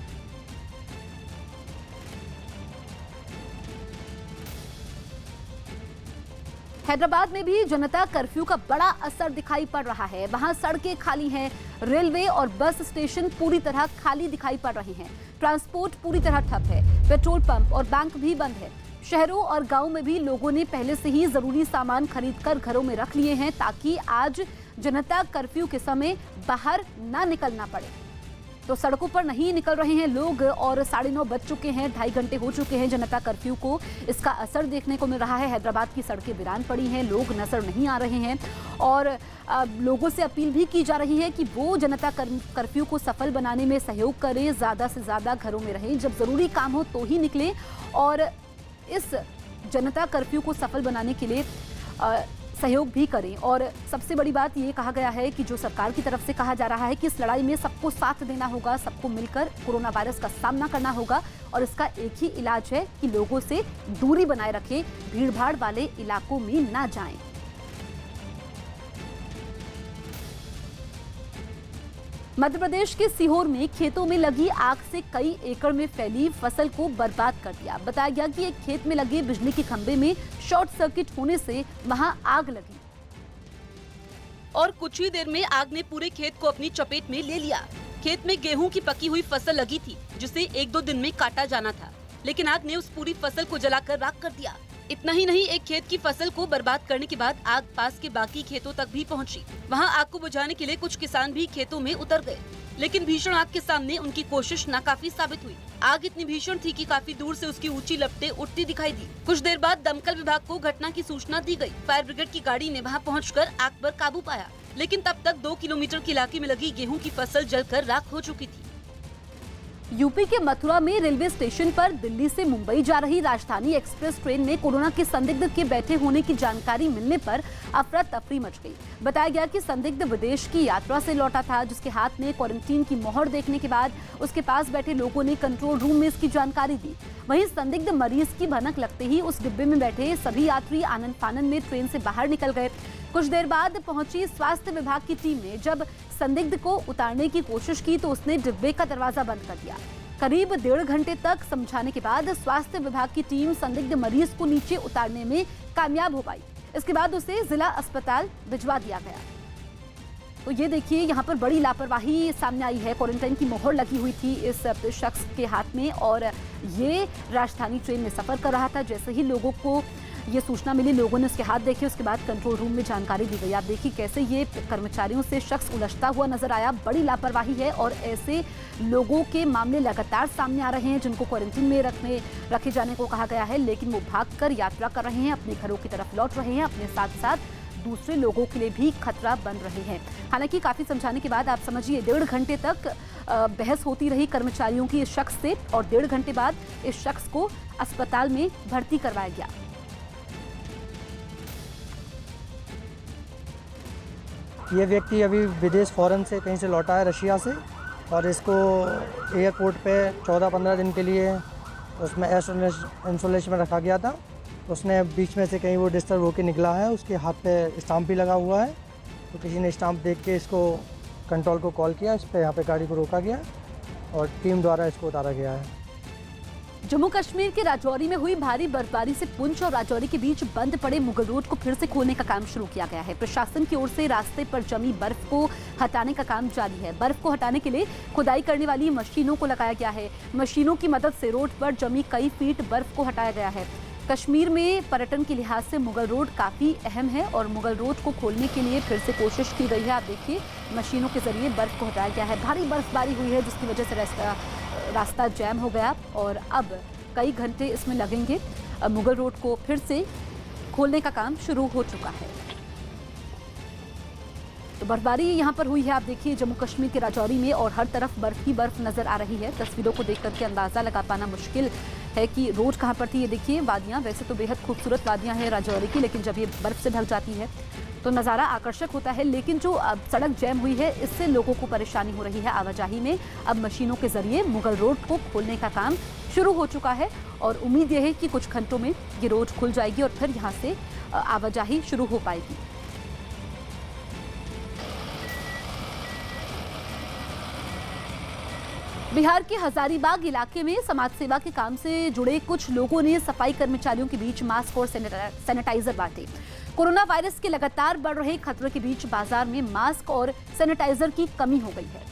हैदराबाद में भी जनता कर्फ्यू का बड़ा असर दिखाई पड़ रहा है। वहां सड़कें खाली हैं, रेलवे और बस स्टेशन पूरी तरह खाली दिखाई पड़ रहे हैं। ट्रांसपोर्ट पूरी तरह ठप है। पेट्रोल पंप और बैंक भी बंद है। शहरों और गांव में भी लोगों ने पहले से ही जरूरी सामान खरीदकर घरों में रख लिए हैं ताकि आज जनता कर्फ्यू के समय बाहर ना निकलना पड़े। तो सड़कों पर नहीं निकल रहे हैं लोग और 9:30 बज चुके हैं, 2.5 घंटे हो चुके हैं जनता कर्फ्यू को। इसका असर देखने को मिल रहा है। हैदराबाद की सड़कें वीरान पड़ी हैं, लोग नजर नहीं आ रहे हैं और लोगों से अपील भी की जा रही है कि वो जनता कर्फ्यू को सफल बनाने में सहयोग करें, ज़्यादा से ज़्यादा घरों में रहें, जब ज़रूरी काम हो तो ही निकलें और इस जनता कर्फ्यू को सफल बनाने के लिए सहयोग भी करें। और सबसे बड़ी बात ये कहा गया है कि जो सरकार की तरफ से कहा जा रहा है कि इस लड़ाई में सबको साथ देना होगा, सबको मिलकर कोरोना वायरस का सामना करना होगा और इसका एक ही इलाज है कि लोगों से दूरी बनाए रखें, भीड़भाड़ वाले इलाकों में ना जाएं। मध्य प्रदेश के सीहोर में खेतों में लगी आग से कई एकड़ में फैली फसल को बर्बाद कर दिया। बताया गया कि एक खेत में लगे बिजली के खंभे में शॉर्ट सर्किट होने से वहां आग लगी और कुछ ही देर में आग ने पूरे खेत को अपनी चपेट में ले लिया। खेत में गेहूं की पकी हुई फसल लगी थी जिसे 1-2 दिन में काटा जाना था, लेकिन आग ने उस पूरी फसल को जलाकर राख कर दिया। इतना ही नहीं, एक खेत की फसल को बर्बाद करने के बाद आग पास के बाकी खेतों तक भी पहुंची। वहां आग को बुझाने के लिए कुछ किसान भी खेतों में उतर गए, लेकिन भीषण आग के सामने उनकी कोशिश नाकाफी साबित हुई। आग इतनी भीषण थी कि काफी दूर से उसकी ऊंची लपटें उठती दिखाई दी। कुछ देर बाद दमकल विभाग को घटना की सूचना दी गई। फायर ब्रिगेड की गाड़ी ने वहां पहुंचकर आग पर काबू पाया, लेकिन तब तक 2 किलोमीटर के इलाके में लगी गेहूं की फसल जलकर राख हो चुकी थी। यूपी के मथुरा में रेलवे स्टेशन पर दिल्ली से मुंबई जा रही राजधानी एक्सप्रेस ट्रेन में कोरोना के संदिग्ध के बैठे होने की जानकारी मिलने पर अफरा तफरी मच गई। बताया गया कि संदिग्ध विदेश की यात्रा से लौटा था, जिसके हाथ में क्वारंटीन की मोहर देखने के बाद उसके पास बैठे लोगों ने कंट्रोल रूम में इसकी जानकारी दी। वहीं संदिग्ध मरीज की भनक लगते ही उस डिब्बे में बैठे सभी यात्री आनन फानन में ट्रेन से बाहर निकल गए। कुछ देर बाद पहुंची स्वास्थ्य विभाग की टीम ने जब संदिग्ध को उतारने की कोशिश की तो उसने डिब्बे का दरवाजा बंद कर दिया। करीब 1.5 घंटे तक समझाने के बाद स्वास्थ्य विभाग की टीम संदिग्ध मरीज को नीचे उतारने में कामयाब हो पाई। इसके बाद उसे जिला अस्पताल भिजवा दिया गया। तो ये देखिए यहाँ पर बड़ी लापरवाही सामने आई है। क्वारंटाइन की मोहर लगी हुई थी इस शख्स के हाथ में और ये राजधानी ट्रेन में सफर कर रहा था। जैसे ही लोगों को ये सूचना मिली, लोगों ने उसके हाथ देखे, उसके बाद कंट्रोल रूम में जानकारी दी गई। आप देखिए कैसे ये कर्मचारियों से शख्स उलझता हुआ नजर आया। बड़ी लापरवाही है और ऐसे लोगों के मामले लगातार सामने आ रहे हैं जिनको क्वारंटीन में रखे जाने को कहा गया है, लेकिन वो भागकर यात्रा कर रहे हैं, अपने घरों की तरफ लौट रहे हैं, अपने साथ साथ दूसरे लोगों के लिए भी खतरा बन रहे हैं। हालांकि काफी समझाने के बाद आप समझिए 1.5 घंटे तक बहस होती रही कर्मचारियों की इस शख्स से और 1.5 घंटे बाद इस शख्स को अस्पताल में भर्ती करवाया गया। ये व्यक्ति अभी विदेश फॉरेन से कहीं से लौटा है, रशिया से, और इसको एयरपोर्ट पे 14-15 दिन के लिए उसमें इंसोलेशन में रखा गया था। उसने बीच में से कहीं वो डिस्टर्ब होकर निकला है, उसके हाथ पे स्टाम्प भी लगा हुआ है, तो किसी ने स्टाम्प देख के इसको कंट्रोल को कॉल किया, इस पे यहाँ पे गाड़ी को रोका गया और टीम द्वारा इसको उतारा गया है। जम्मू कश्मीर के राजौरी में हुई भारी बर्फबारी से पुंछ और राजौरी के बीच बंद पड़े मुगल रोड को फिर से खोलने का काम शुरू किया गया है। प्रशासन की ओर से रास्ते पर जमी बर्फ को हटाने का काम जारी है। बर्फ को हटाने के लिए खुदाई करने वाली मशीनों को लगाया गया है। मशीनों की मदद से रोड पर जमी कई फीट बर्फ को हटाया गया है। कश्मीर में पर्यटन के लिहाज से मुगल रोड काफ़ी अहम है और मुगल रोड को खोलने के लिए फिर से कोशिश की गई है। आप देखिए मशीनों के जरिए बर्फ को हटाया गया है। भारी बर्फबारी हुई है जिसकी वजह से रास्ता जैम हो गया और अब कई घंटे इसमें लगेंगे। मुगल रोड को फिर से खोलने का काम शुरू हो चुका है। तो बर्फबारी यहाँ पर हुई है, आप देखिए जम्मू कश्मीर के राजौरी में, और हर तरफ बर्फ ही बर्फ नजर आ रही है। तस्वीरों को देख करके अंदाजा लगा पाना मुश्किल है कि रोड कहाँ पर थी। ये देखिए वादियाँ, वैसे तो बेहद खूबसूरत वादियाँ हैं राजौरी की, लेकिन जब ये बर्फ से ढक जाती है तो नज़ारा आकर्षक होता है। लेकिन जो सड़क जैम हुई है इससे लोगों को परेशानी हो रही है आवाजाही में। अब मशीनों के जरिए मुगल रोड को खोलने का काम शुरू हो चुका है और उम्मीद यह है कि कुछ घंटों में ये रोड खुल जाएगी और फिर यहाँ से आवाजाही शुरू हो पाएगी। बिहार के हजारीबाग इलाके में समाज सेवा के काम से जुड़े कुछ लोगों ने सफाई कर्मचारियों के बीच मास्क और सैनिटाइजर बांटे। कोरोना वायरस के लगातार बढ़ रहे खतरे के बीच बाजार में मास्क और सैनिटाइजर की कमी हो गई है,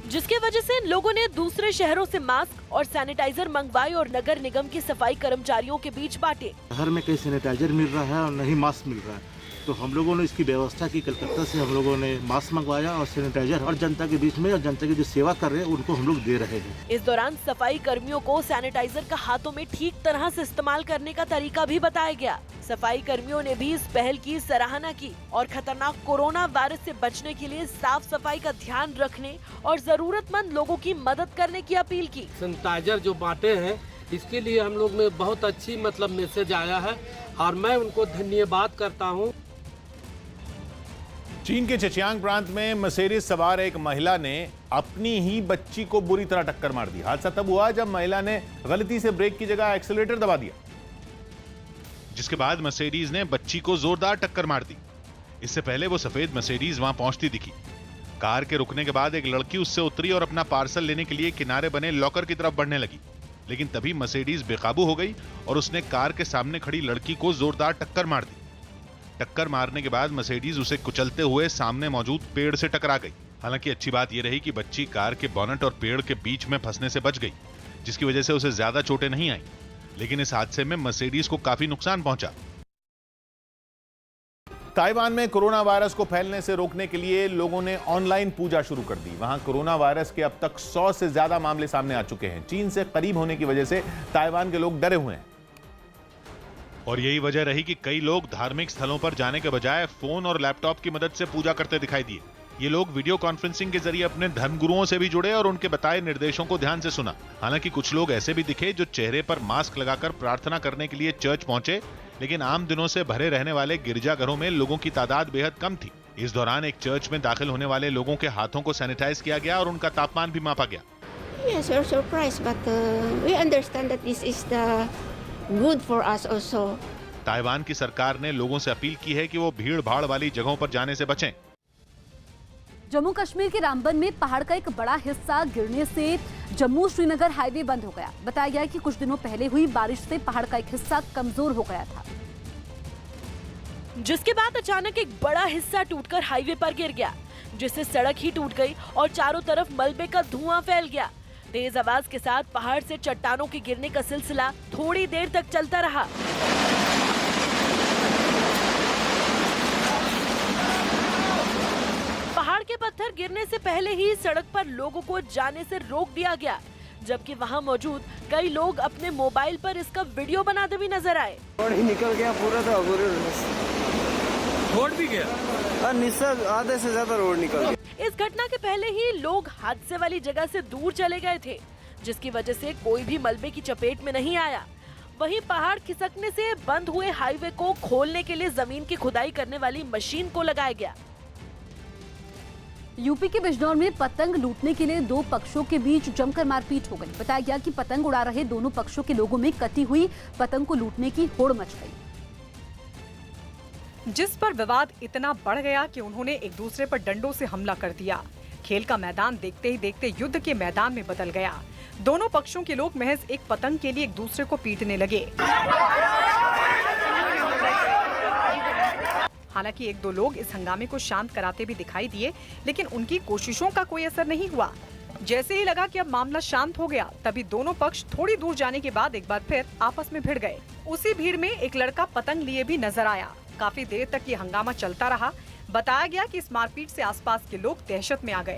जिसके वजह से लोगों ने दूसरे शहरों से मास्क और सैनिटाइजर मंगवाए और नगर निगम के सफाई कर्मचारियों के बीच बांटे। शहर में कहीं सैनिटाइजर मिल रहा है और नहीं मास्क मिल रहा है, तो हम लोगों ने इसकी व्यवस्था की। कलकत्ता से हम लोगों ने मास्क मंगवाया और सैनिटाइजर, और जनता के बीच में और जनता की जो सेवा कर रहे हैं उनको हम लोग दे रहे हैं। इस दौरान सफाई कर्मियों को सैनिटाइजर का हाथों में ठीक तरह से इस्तेमाल करने का तरीका भी बताया गया। सफाई कर्मियों ने भी इस पहल की सराहना की और खतरनाक कोरोना वायरस से बचने के लिए साफ सफाई का ध्यान रखने और जरूरतमंद लोगों की मदद करने की अपील की। सैनिटाइजर जो बांटे हैं इसके लिए हम लोग में बहुत अच्छी मैसेज आया है और मैं उनको धन्यवाद करता हूँ। चीन के चेचियांग प्रांत में मर्सिडीज सवार एक महिला ने अपनी ही बच्ची को बुरी तरह टक्कर मार दी। हादसा तब हुआ जब महिला ने गलती से ब्रेक की जगह एक्सीलरेटर दबा दिया, जिसके बाद मर्सिडीज ने बच्ची को जोरदार टक्कर मार दी। इससे पहले वो सफेद मर्सिडीज वहां पहुंचती दिखी। कार के रुकने के बाद एक लड़की उससे उतरी और अपना पार्सल लेने के लिए किनारे बने लॉकर की तरफ बढ़ने लगी, लेकिन तभी मर्सिडीज बेकाबू हो गई और उसने कार के सामने खड़ी लड़की को जोरदार टक्कर मार दी। टक्कर मारने के बाद मर्सिडीज उसे कुचलते हुए सामने मौजूद पेड़ से टकरा गई। हालांकि अच्छी बात यह रही कि बच्ची कार के बोनट और पेड़ के बीच में फंसने से बच गई, जिसकी वजह से उसे ज्यादा चोटें नहीं आई। लेकिन इस हादसे में मर्सिडीज को काफी नुकसान पहुंचा। ताइवान में कोरोना वायरस को फैलने से रोकने के लिए लोगों ने ऑनलाइन पूजा शुरू कर दी। वहां कोरोना वायरस के अब तक 100 से ज्यादा मामले सामने आ चुके हैं। चीन से करीब होने की वजह से ताइवान के लोग डरे हुए हैं और यही वजह रही कि कई लोग धार्मिक स्थलों पर जाने के बजाय फोन और लैपटॉप की मदद से पूजा करते दिखाई दिए। ये लोग वीडियो कॉन्फ्रेंसिंग के जरिए अपने धर्मगुरुओं से भी जुड़े और उनके बताए निर्देशों को ध्यान से सुना। हालांकि कुछ लोग ऐसे भी दिखे जो चेहरे पर मास्क लगाकर प्रार्थना करने के लिए चर्च पहुंचे, लेकिन आम दिनों से भरे रहने वाले गिरजाघरों में लोगों की तादाद बेहद कम थी। इस दौरान एक चर्च में दाखिल होने वाले लोगों के हाथों को सैनिटाइज किया गया और उनका तापमान भी मापा गया। Yes, we're surprised, but we understand that this is the good for us also. Taiwan की सरकार ने लोगों से अपील की है कि वो भीड़ भाड़ वाली जगहों पर जाने से बचें। जम्मू कश्मीर के रामबन में पहाड़ का एक बड़ा हिस्सा गिरने से जम्मू श्रीनगर हाईवे बंद हो गया। बताया गया कि कुछ दिनों पहले हुई बारिश से पहाड़ का एक हिस्सा कमजोर हो गया था, जिसके बाद अचानक एक बड़ा हिस्सा टूटकर हाईवे पर गिर गया, जिससे सड़क ही टूट गई और चारों तरफ मलबे का धुआं फैल गया। तेज आवाज के साथ पहाड़ से चट्टानों के गिरने का सिलसिला थोड़ी देर तक चलता रहा। पहाड़ के पत्थर गिरने से पहले ही सड़क पर लोगों को जाने से रोक दिया गया, जबकि वहां मौजूद कई लोग अपने मोबाइल पर इसका वीडियो बनाते भी नजर आए। रोड ही निकल गया पूरा, था रोड भी गया, निस्सा आधे से ज्यादा रोड निकल गया। इस घटना के पहले ही लोग हादसे वाली जगह से दूर चले गए थे, जिसकी वजह से कोई भी मलबे की चपेट में नहीं आया। वहीं पहाड़ खिसकने से बंद हुए हाईवे को खोलने के लिए जमीन की खुदाई करने वाली मशीन को लगाया गया। यूपी के बिजनौर में पतंग लूटने के लिए दो पक्षों के बीच जमकर मारपीट हो गई। बताया गया कि पतंग उड़ा रहे दोनों पक्षों के लोगों में कटी हुई पतंग को लूटने की होड़ मच गई, जिस पर विवाद इतना बढ़ गया कि उन्होंने एक दूसरे पर डंडों से हमला कर दिया। खेल का मैदान देखते ही देखते युद्ध के मैदान में बदल गया। दोनों पक्षों के लोग महज एक पतंग के लिए एक दूसरे को पीटने लगे। हालांकि एक दो लोग इस हंगामे को शांत कराते भी दिखाई दिए, लेकिन उनकी कोशिशों का कोई असर नहीं हुआ। जैसे ही लगा कि अब मामला शांत हो गया, तभी दोनों पक्ष थोड़ी दूर जाने के बाद एक बार फिर आपस में भिड़ गए। उसी भीड़ में एक लड़का पतंग लिए भी नजर आया। काफी देर तक ये हंगामा चलता रहा। बताया गया कि इस मारपीट से आसपास के लोग दहशत में आ गए।